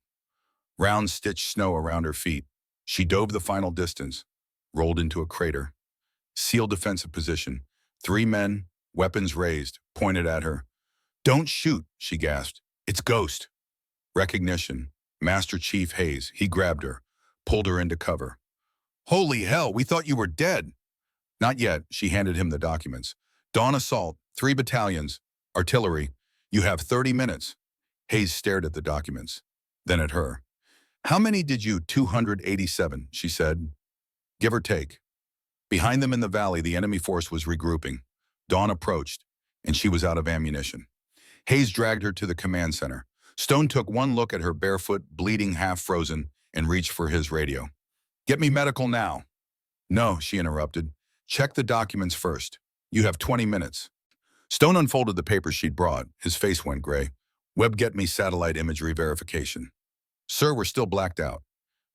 Rounds stitched snow around her feet. She dove the final distance. Rolled into a crater. SEAL defensive position. 3 men, weapons raised, pointed at her. Don't shoot, she gasped. It's Ghost. Recognition. Master Chief Hayes. He grabbed her, pulled her into cover. Holy hell, we thought you were dead. Not yet, she handed him the documents. Dawn assault, 3 battalions, artillery. You have 30 minutes. Hayes stared at the documents, then at her. How many did you? 287, she said. Give or take. Behind them in the valley, the enemy force was regrouping. Dawn approached, and she was out of ammunition. Hayes dragged her to the command center. Stone took one look at her barefoot, bleeding, half-frozen, and reached for his radio. Get me medical now. No, she interrupted. Check the documents first. You have 20 minutes. Stone unfolded the papers she'd brought. His face went gray. Webb, get me satellite imagery verification. Sir, we're still blacked out.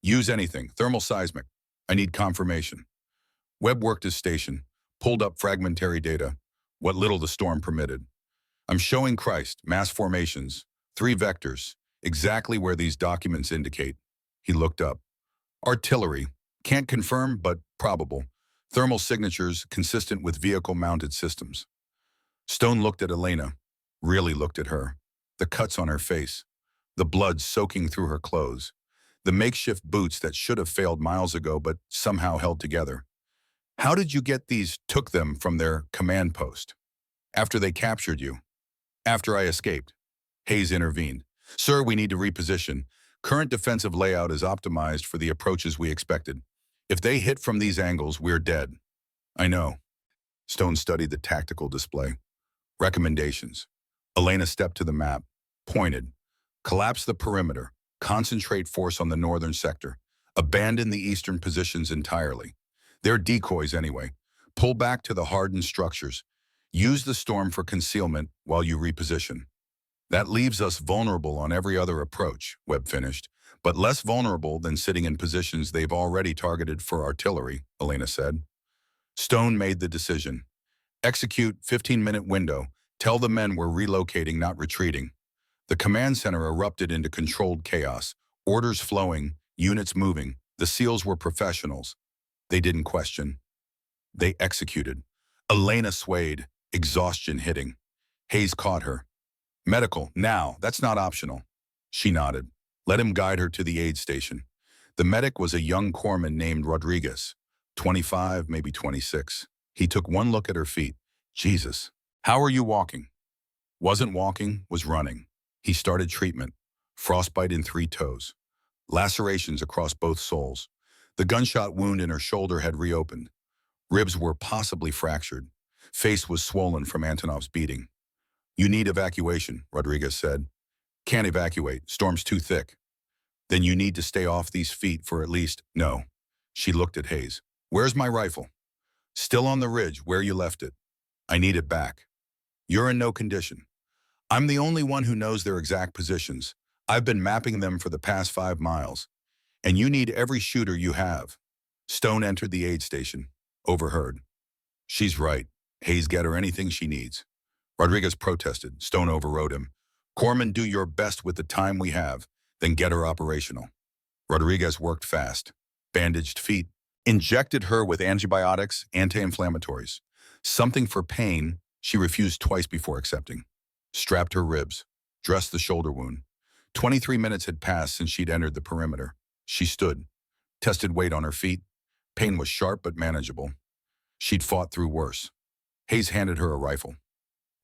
Use anything. Thermal seismic. I need confirmation. Webb worked his station, pulled up fragmentary data, what little the storm permitted. I'm showing Christ, mass formations, 3 vectors, Exactly where these documents indicate. He looked up. Artillery. Can't confirm, but probable. Thermal signatures consistent with vehicle-mounted systems. Stone looked at Elena, really looked at her. The cuts on her face, the blood soaking through her clothes, the makeshift boots that should have failed miles ago but somehow held together. How did you get these? Took them from their command post. After they captured you. After I escaped. Hayes intervened. Sir, we need to reposition. Current defensive layout is optimized for the approaches we expected. If they hit from these angles, we're dead. I know. Stone studied the tactical display. Recommendations. Elena stepped to the map, pointed. Collapse the perimeter. Concentrate force on the northern sector. Abandon the eastern positions entirely. They're decoys anyway. Pull back to the hardened structures. Use the storm for concealment while you reposition. That leaves us vulnerable on every other approach, Webb finished, but less vulnerable than sitting in positions they've already targeted for artillery, Elena said. Stone made the decision. Execute 15-minute window. Tell the men we're relocating, not retreating. The command center erupted into controlled chaos. Orders flowing, units moving. The SEALs were professionals. They didn't question. They executed. Elena swayed, exhaustion hitting. Hayes caught her. Medical, now, that's not optional. She nodded. Let him guide her to the aid station. The medic was a young corpsman named Rodriguez, 25, maybe 26. He took one look at her feet. Jesus, how are you walking? Wasn't walking, was running. He started treatment. Frostbite in 3 toes. Lacerations across both soles. The gunshot wound in her shoulder had reopened. Ribs were possibly fractured. Face was swollen from Antonov's beating. You need evacuation, Rodriguez said. Can't evacuate, storm's too thick. Then you need to stay off these feet for at least, no. She looked at Hayes. Where's my rifle? Still on the ridge, where you left it. I need it back. You're in no condition. I'm the only one who knows their exact positions. I've been mapping them for the past 5 miles. And you need every shooter you have. Stone entered the aid station. Overheard. She's right. Hayes, get her anything she needs. Rodriguez protested. Stone overrode him. Corpsman, do your best with the time we have, then get her operational. Rodriguez worked fast. Bandaged feet. Injected her with antibiotics, anti-inflammatories. Something for pain she refused twice before accepting. Strapped her ribs. Dressed the shoulder wound. 23 minutes had passed since she'd entered the perimeter. She stood. Tested weight on her feet. Pain was sharp but manageable. She'd fought through worse. Hayes handed her a rifle.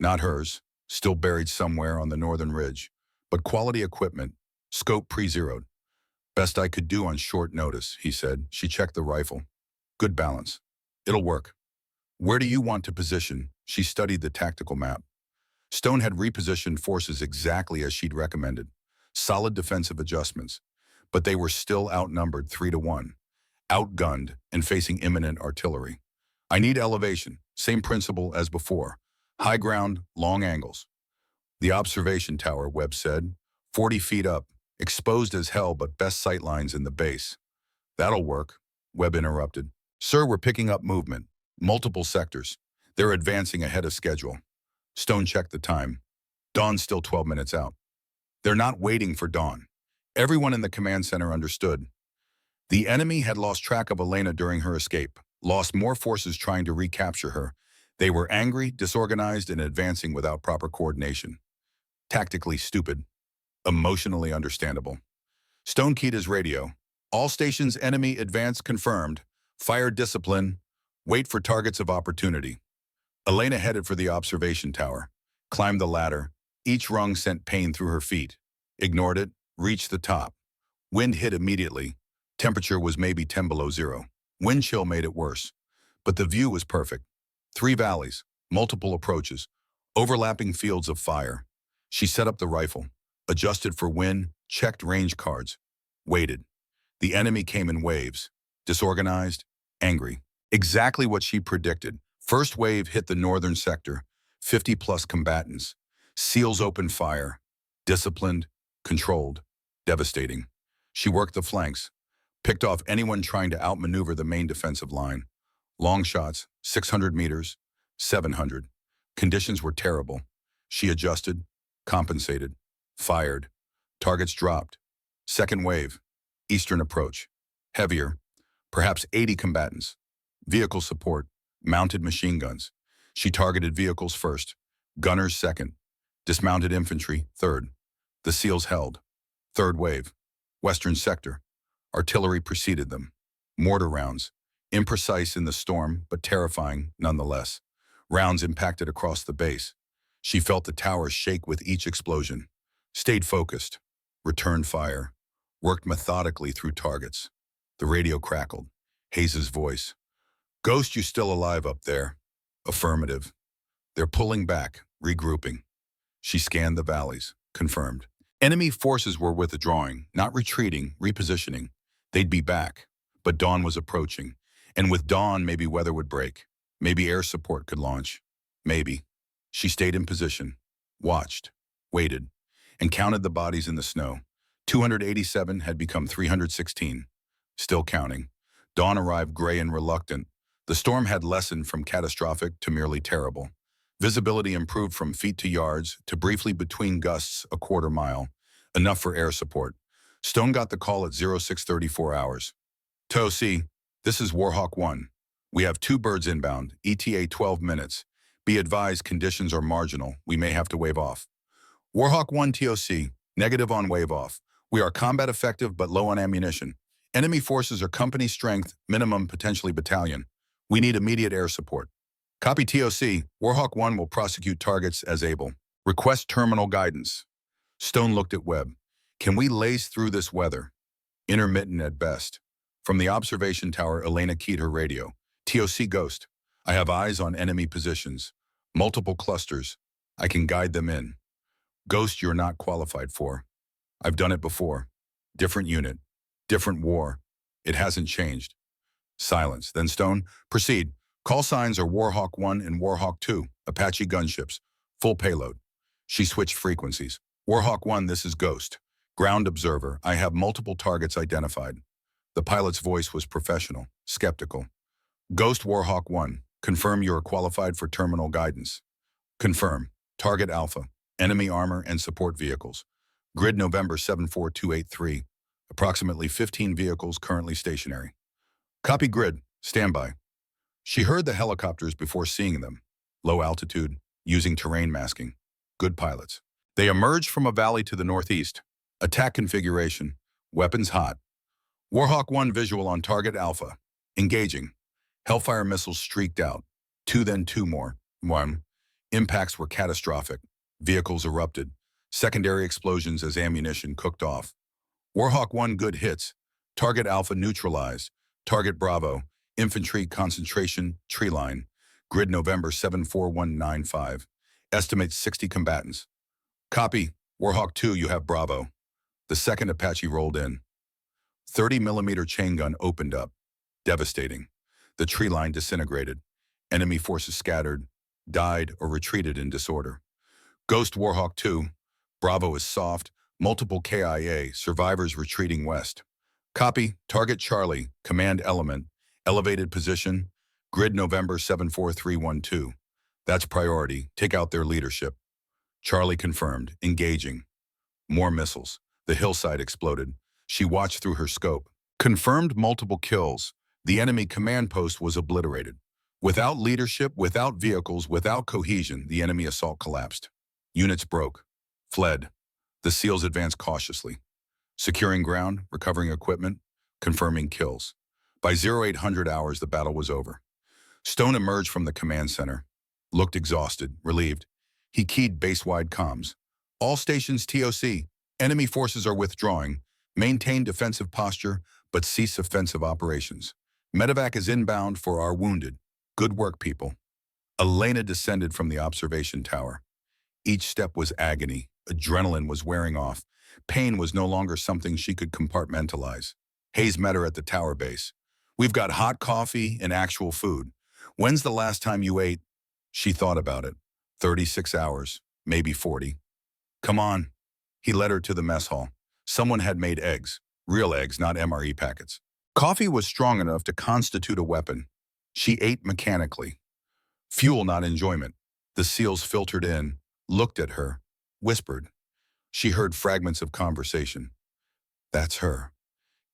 Not hers, still buried somewhere on the northern ridge, but quality equipment, scope pre-zeroed. Best I could do on short notice, he said. She checked the rifle. Good balance. It'll work. Where do you want to position? She studied the tactical map. Stone had repositioned forces exactly as she'd recommended. Solid defensive adjustments. But they were still outnumbered 3-1. Outgunned and facing imminent artillery. I need elevation, same principle as before. High ground, long angles. The observation tower, Webb said. 40 feet up, exposed as hell but best sight lines in the base. That'll work, Webb interrupted. Sir, we're picking up movement. Multiple sectors. They're advancing ahead of schedule. Stone checked the time. Dawn's still 12 minutes out. They're not waiting for dawn. Everyone in the command center understood. The enemy had lost track of Elena during her escape, lost more forces trying to recapture her. They were angry, disorganized, and advancing without proper coordination. Tactically stupid. Emotionally understandable. Stone keyed his radio. All stations, enemy advance confirmed. Fire discipline. Wait for targets of opportunity. Elena headed for the observation tower. Climbed the ladder. Each rung sent pain through her feet. Ignored it. Reached the top. Wind hit immediately. Temperature was maybe 10 below zero. Wind chill made it worse. But the view was perfect. 3 valleys, multiple approaches, overlapping fields of fire. She set up the rifle, adjusted for wind, checked range cards, waited. The enemy came in waves, disorganized, angry. Exactly what she predicted. First wave hit the northern sector, 50+ combatants. SEALs opened fire, disciplined, controlled, devastating. She worked the flanks, picked off anyone trying to outmaneuver the main defensive line. Long shots, 600 meters, 700. Conditions were terrible. She adjusted, compensated, fired. Targets dropped. Second wave. Eastern approach. Heavier. Perhaps 80 combatants. Vehicle support. Mounted machine guns. She targeted vehicles first. Gunners second. Dismounted infantry third. The SEALs held. Third wave. Western sector. Artillery preceded them. Mortar rounds. Imprecise in the storm, but terrifying nonetheless. Rounds impacted across the base. She felt the towers shake with each explosion. Stayed focused. Returned fire. Worked methodically through targets. The radio crackled. Hayes's voice. "Ghost, you still alive up there?" Affirmative. "They're pulling back, regrouping." She scanned the valleys. Confirmed. Enemy forces were withdrawing, not retreating, repositioning. They'd be back. But dawn was approaching. And with dawn, maybe weather would break. Maybe air support could launch. Maybe. She stayed in position. Watched. Waited. And counted the bodies in the snow. 287 had become 316. Still counting. Dawn arrived gray and reluctant. The storm had lessened from catastrophic to merely terrible. Visibility improved from feet to yards to briefly between gusts a quarter mile. Enough for air support. Stone got the call at 0634 hours. "TOC, this is Warhawk 1. We have 2 birds inbound, ETA 12 minutes. Be advised conditions are marginal. We may have to wave off." Warhawk 1 TOC, negative on wave off. We are combat effective but low on ammunition. Enemy forces are company strength, minimum potentially battalion. We need immediate air support. Copy TOC, Warhawk 1 will prosecute targets as able. Request terminal guidance. Stone looked at Webb. Can we lace through this weather? Intermittent at best. From the observation tower, Elena keyed her radio. TOC Ghost. I have eyes on enemy positions. Multiple clusters. I can guide them in. Ghost you're not qualified for. I've done it before. Different unit. Different war. It hasn't changed. Silence. Then Stone, proceed. Call signs are Warhawk 1 and Warhawk 2, Apache gunships. Full payload. She switched frequencies. Warhawk 1, this is Ghost. Ground observer. I have multiple targets identified. The pilot's voice was professional, skeptical. Ghost Warhawk 1, confirm you are qualified for terminal guidance. Confirm. Target Alpha. Enemy armor and support vehicles. Grid November 74283. Approximately 15 vehicles currently stationary. Copy grid. Standby. She heard the helicopters before seeing them. Low altitude, using terrain masking. Good pilots. They emerged from a valley to the northeast. Attack configuration. Weapons hot. Warhawk 1 visual on target Alpha. Engaging. Hellfire missiles streaked out. 2 then 2 more. 1. Impacts were catastrophic. Vehicles erupted. Secondary explosions as ammunition cooked off. Warhawk 1 good hits. Target Alpha neutralized. Target Bravo. Infantry concentration, tree line. Grid November 74195. Estimate 60 combatants. Copy. Warhawk 2, you have Bravo. The second Apache rolled in. 30mm chain gun opened up. Devastating. The tree line disintegrated. Enemy forces scattered, died, or retreated in disorder. Ghost Warhawk 2. Bravo is soft. Multiple KIA. Survivors retreating west. Copy. Target Charlie. Command element. Elevated position. Grid November 74312. That's priority. Take out their leadership. Charlie confirmed. Engaging. More missiles. The hillside exploded. She watched through her scope. Confirmed multiple kills. The enemy command post was obliterated. Without leadership, without vehicles, without cohesion, the enemy assault collapsed. Units broke. Fled. The SEALs advanced cautiously. Securing ground, recovering equipment, confirming kills. By 0800 hours, the battle was over. Stone emerged from the command center. Looked exhausted, relieved. He keyed base-wide comms. All stations TOC. Enemy forces are withdrawing. Maintain defensive posture, but cease offensive operations. Medevac is inbound for our wounded. Good work, people. Elena descended from the observation tower. Each step was agony. Adrenaline was wearing off. Pain was no longer something she could compartmentalize. Hayes met her at the tower base. We've got hot coffee and actual food. When's the last time you ate? She thought about it. 36 hours, maybe 40. Come on. He led her to the mess hall. Someone had made eggs. Real eggs, not MRE packets. Coffee was strong enough to constitute a weapon. She ate mechanically. Fuel, not enjoyment. The SEALs filtered in, looked at her, whispered. She heard fragments of conversation. That's her.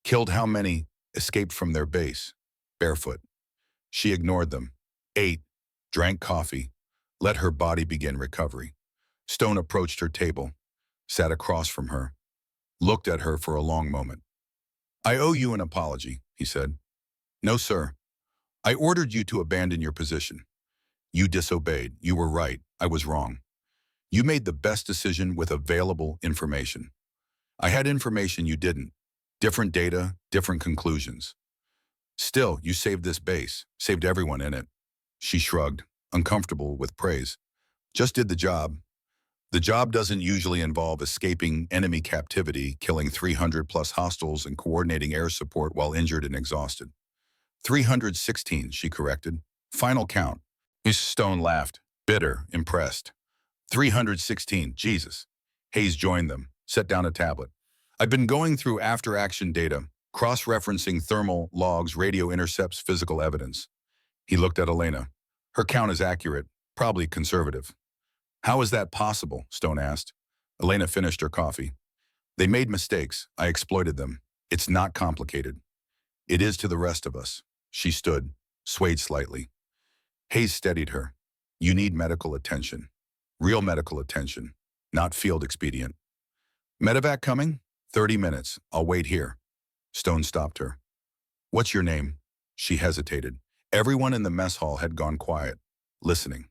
Killed how many? Escaped from their base. Barefoot. She ignored them. Ate. Drank coffee. Let her body begin recovery. Stone approached her table. Sat across from her. Looked at her for a long moment. I owe you an apology, he said. No, sir. I ordered you to abandon your position. You disobeyed. You were right. I was wrong. You made the best decision with available information. I had information you didn't. Different data, different conclusions. Still, you saved this base, saved everyone in it. She shrugged, uncomfortable with praise. Just did the job. The job doesn't usually involve escaping enemy captivity, killing 300 plus hostiles, and coordinating air support while injured and exhausted. 316, she corrected. Final count. Miss Stone laughed, bitter, impressed. 316, Jesus. Hayes joined them, set down a tablet. I've been going through after-action data, cross-referencing thermal logs, radio intercepts, physical evidence. He looked at Elena. Her count is accurate, probably conservative. How is that possible? Stone asked. Elena finished her coffee. They made mistakes. I exploited them. It's not complicated. It is to the rest of us. She stood, swayed slightly. Hayes steadied her. You need medical attention. Real medical attention, not field expedient. Medevac coming? 30 minutes. I'll wait here. Stone stopped her. What's your name? She hesitated. Everyone in the mess hall had gone quiet, listening.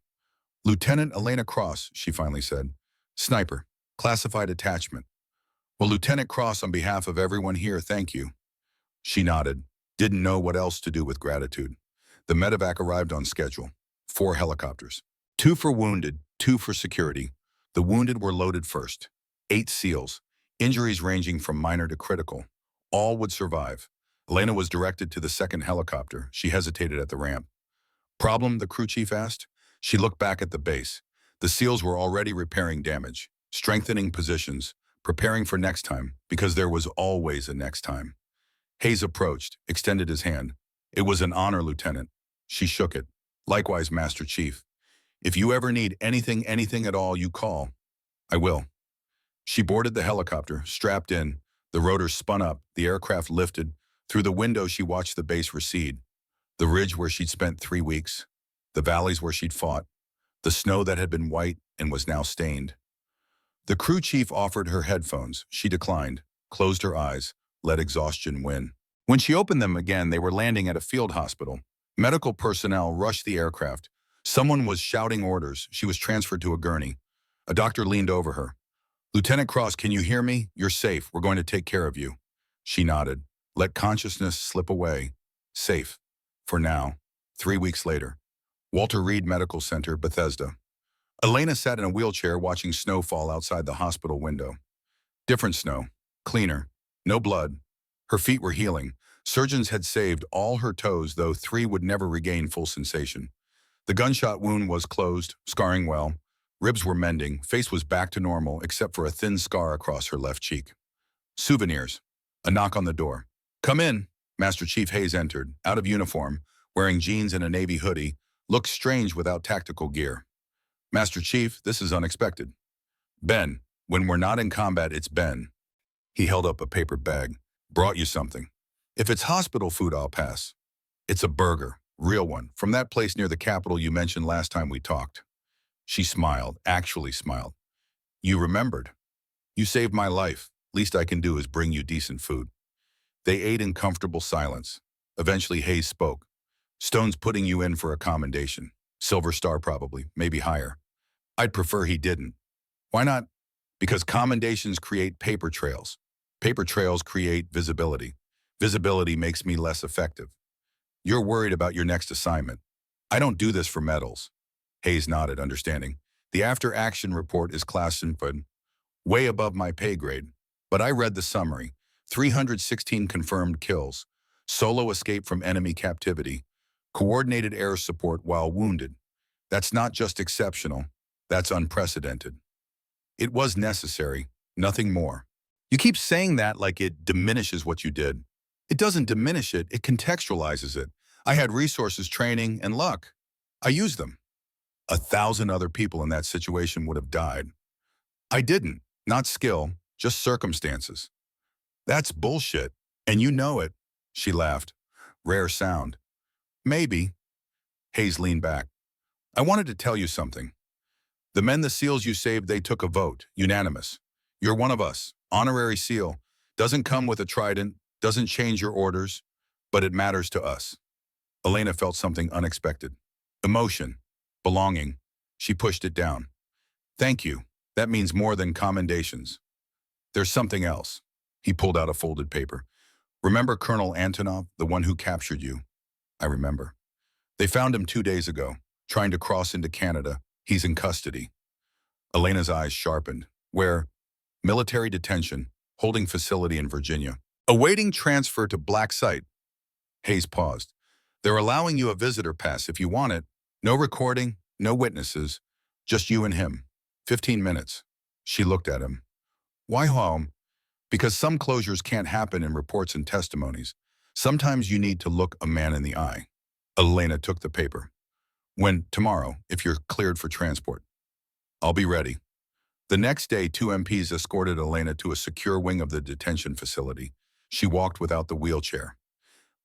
Lieutenant Elena Cross, she finally said. Sniper, classified attachment. Well, Lieutenant Cross, on behalf of everyone here, thank you. She nodded, didn't know what else to do with gratitude. The medevac arrived on schedule. 4 helicopters. 2 for wounded, 2 for security. The wounded were loaded first. 8 SEALs, injuries ranging from minor to critical. All would survive. Elena was directed to the 2nd helicopter. She hesitated at the ramp. Problem, the crew chief asked. She looked back at the base. The SEALs were already repairing damage, strengthening positions, preparing for next time, because there was always a next time. Hayes approached, extended his hand. It was an honor, Lieutenant. She shook it. Likewise, Master Chief. If you ever need anything at all, you call. I will. She boarded the helicopter, strapped in. The rotors spun up, the aircraft lifted. Through the window, she watched the base recede. The ridge where she'd spent 3 weeks. The valleys where she'd fought. The snow that had been white and was now stained. The crew chief offered her headphones. She declined, closed her eyes, let exhaustion win. When she opened them again, they were landing at a field hospital. Medical personnel rushed the aircraft. Someone was shouting orders. She was transferred to a gurney. A doctor leaned over her. Lieutenant Cross, can you hear me? You're safe. We're going to take care of you. She nodded. Let consciousness slip away. Safe. For now. 3 weeks later. Walter Reed Medical Center, Bethesda. Elena sat in a wheelchair watching snow fall outside the hospital window. Different snow. Cleaner. No blood. Her feet were healing. Surgeons had saved all her toes, though 3 would never regain full sensation. The gunshot wound was closed, scarring well. Ribs were mending. Face was back to normal, except for a thin scar across her left cheek. Souvenirs. A knock on the door. Come in. Master Chief Hayes entered, out of uniform, wearing jeans and a navy hoodie, looked strange without tactical gear. Master Chief, this is unexpected. Ben. When we're not in combat, it's Ben. He held up a paper bag. Brought you something. If it's hospital food, I'll pass. It's a burger, real one, from that place near the Capitol you mentioned last time we talked. She smiled, actually smiled. You remembered. You saved my life. Least I can do is bring you decent food. They ate in comfortable silence. Eventually Hayes spoke. Stone's putting you in for a commendation. Silver Star probably, maybe higher. I'd prefer he didn't. Why not? Because commendations create paper trails. Paper trails create visibility. Visibility makes me less effective. You're worried about your next assignment. I don't do this for medals. Hayes nodded, understanding. The after-action report is classified, way above my pay grade. But I read the summary. 316 confirmed kills. Solo escape from enemy captivity. Coordinated air support while wounded. That's not just exceptional. That's unprecedented. It was necessary, nothing more. You keep saying that like it diminishes what you did. It doesn't diminish it, it contextualizes it. I had resources, training, and luck. I used them. 1,000 other people in that situation would have died. I didn't. Not skill, just circumstances. That's bullshit. And you know it. She laughed. Rare sound. Maybe. Hayes leaned back. I wanted to tell you something. The men the SEALs you saved, they took a vote. Unanimous. You're one of us. Honorary SEAL. Doesn't come with a trident. Doesn't change your orders. But it matters to us. Elena felt something unexpected. Emotion. Belonging. She pushed it down. Thank you. That means more than commendations. There's something else. He pulled out a folded paper. Remember Colonel Antonov, the one who captured you? I remember. They found him 2 days ago, trying to cross into Canada. He's in custody. Elena's eyes sharpened. Where? Military detention, holding facility in Virginia. Awaiting transfer to Black Site. Hayes paused. They're allowing you a visitor pass if you want it. No recording, no witnesses, just you and him. 15 minutes. She looked at him. Why home? Because some closures can't happen in reports and testimonies. Sometimes you need to look a man in the eye. Elena took the paper. When, tomorrow, if you're cleared for transport. I'll be ready. The next day, 2 MPs escorted Elena to a secure wing of the detention facility. She walked without the wheelchair.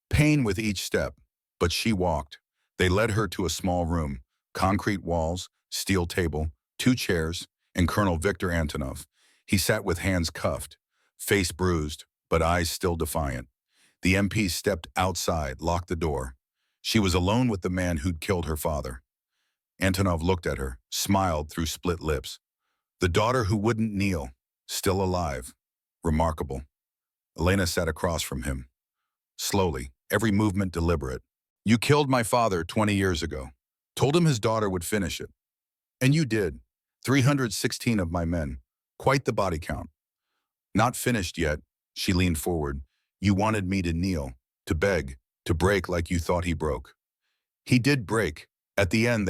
Pain with each step, but she walked. They led her to a small room, concrete walls, steel table, 2 chairs, and Colonel Victor Antonov. He sat with hands cuffed, face bruised, but eyes still defiant. The MP stepped outside, locked the door. She was alone with the man who'd killed her father. Antonov looked at her, smiled through split lips. The daughter who wouldn't kneel, still alive. Remarkable. Elena sat across from him. Slowly, every movement deliberate. You killed my father 20 years ago. Told him his daughter would finish it. And you did. 316 of my men. Quite the body count. Not finished yet. She leaned forward. You wanted me to kneel, to beg, to break like you thought he broke. He did break. At the end,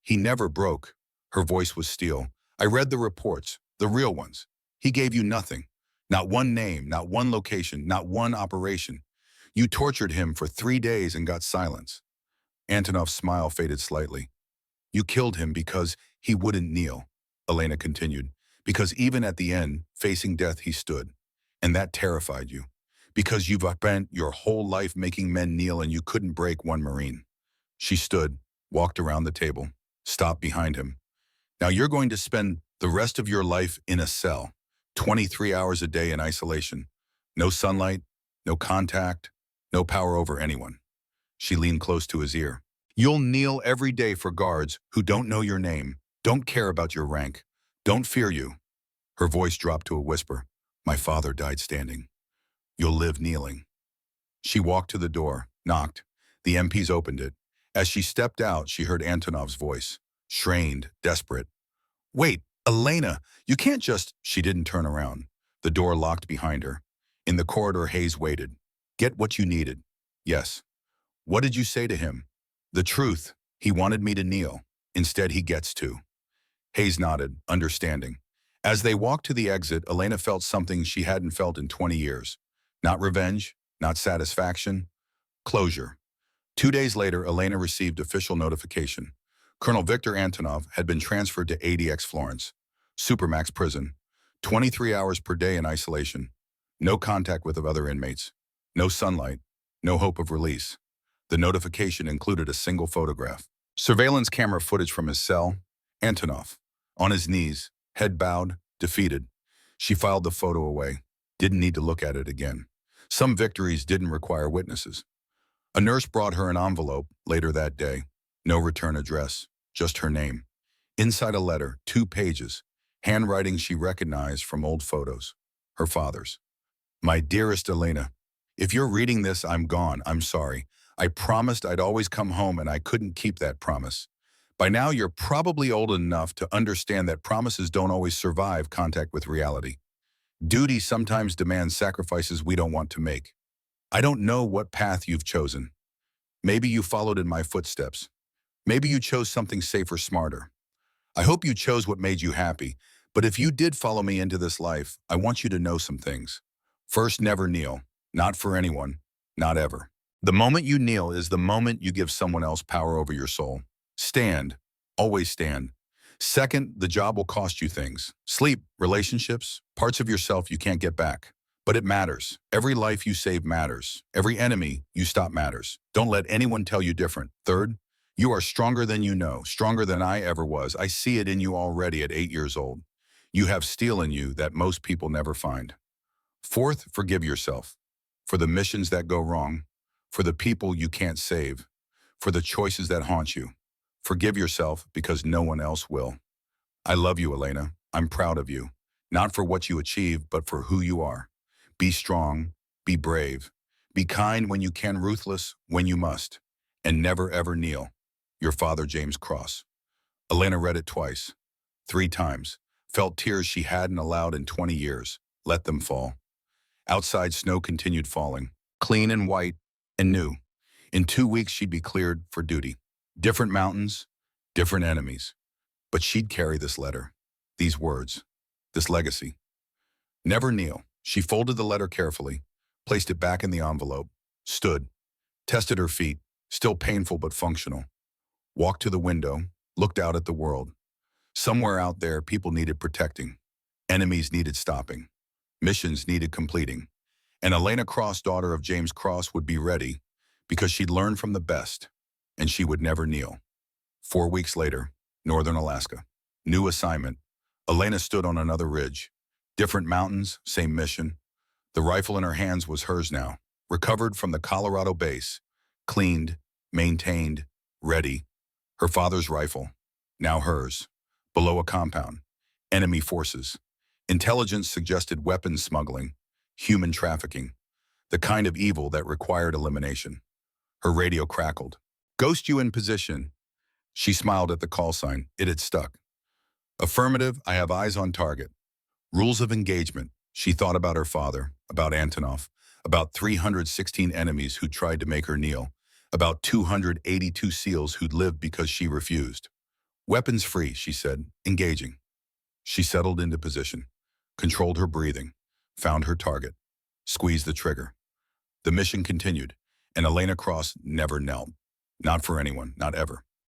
he never broke. Her voice was steel. I read the reports, the real ones. He gave you nothing. Not one name, not one location, not one operation. You tortured him for 3 days and got silence. Antonov's smile faded slightly. You killed him because he wouldn't kneel, Elena continued. Because even at the end, facing death, he stood. And that terrified you. Because you've spent your whole life making men kneel and you couldn't break one Marine. She stood, walked around the table, stopped behind him. Now you're going to spend the rest of your life in a cell, 23 hours a day in isolation. No sunlight, no contact, no power over anyone. She leaned close to his ear. You'll kneel every day for guards who don't know your name, don't care about your rank, don't fear you. Her voice dropped to a whisper. My father died standing. You'll live kneeling. She walked to the door, knocked. The MPs opened it. As she stepped out, she heard Antonov's voice, strained, desperate. Wait, Elena, you can't just... She didn't turn around. The door locked behind her. In the corridor, Hayes waited. Get what you needed. Yes. What did you say to him? The truth. He wanted me to kneel. Instead, he gets to. Hayes nodded, understanding. As they walked to the exit, Elena felt something she hadn't felt in 20 years. Not revenge, not satisfaction, closure. 2 days later, Elena received official notification. Colonel Victor Antonov had been transferred to ADX Florence, Supermax prison, 23 hours per day in isolation, no contact with other inmates, no sunlight, no hope of release. The notification included a single photograph. Surveillance camera footage from his cell, Antonov, on his knees, head bowed, defeated. She filed the photo away, didn't need to look at it again. Some victories didn't require witnesses. A nurse brought her an envelope later that day. No return address, just her name. Inside a letter, 2 pages, handwriting she recognized from old photos, her father's. My dearest Elena, if you're reading this, I'm gone, I'm sorry. I promised I'd always come home and I couldn't keep that promise. By now, you're probably old enough to understand that promises don't always survive contact with reality. Duty sometimes demands sacrifices we don't want to make. I don't know what path you've chosen. Maybe you followed in my footsteps. Maybe you chose something safer, smarter. I hope you chose what made you happy, but if you did follow me into this life, I want you to know some things. First, never kneel. Not for anyone. Not ever. The moment you kneel is the moment you give someone else power over your soul. Stand. Always stand. Second, the job will cost you things. Sleep, relationships, parts of yourself you can't get back. But it matters. Every life you save matters. Every enemy you stop matters. Don't let anyone tell you different. Third, you are stronger than you know, stronger than I ever was. I see it in you already at 8 years old. You have steel in you that most people never find. Fourth, forgive yourself for the missions that go wrong, for the people you can't save, for the choices that haunt you. Forgive yourself because no one else will. I love you, Elena. I'm proud of you, not for what you achieved, but for who you are. Be strong, be brave, be kind when you can, ruthless when you must, and never ever kneel. Your father, James Cross. Elena read it twice, 3 times, felt tears she hadn't allowed in 20 years. Let them fall. Outside, snow continued falling, clean and white and new. In 2 weeks, she'd be cleared for duty. Different mountains, different enemies. But she'd carry this letter, these words, this legacy. Never kneel. She folded the letter carefully, placed it back in the envelope, stood, tested her feet, still painful but functional. Walked to the window, looked out at the world. Somewhere out there, people needed protecting. Enemies needed stopping. Missions needed completing. And Elena Cross, daughter of James Cross, would be ready because she'd learned from the best, and she would never kneel. 4 weeks later, Northern Alaska. New assignment. Elena stood on another ridge. Different mountains, same mission. The rifle in her hands was hers now, recovered from the Colorado base, cleaned, maintained, ready. Her father's rifle, now hers, below a compound. Enemy forces. Intelligence suggested weapons smuggling, human trafficking, the kind of evil that required elimination. Her radio crackled. Ghost, you in position. She smiled at the call sign. It had stuck. Affirmative, I have eyes on target. Rules of engagement. She thought about her father, about Antonov, about 316 enemies who tried to make her kneel, about 282 SEALs who'd lived because she refused. Weapons free, she said, engaging. She settled into position, controlled her breathing, found her target, squeezed the trigger. The mission continued, and Elena Cross never knelt. Not for anyone, not ever.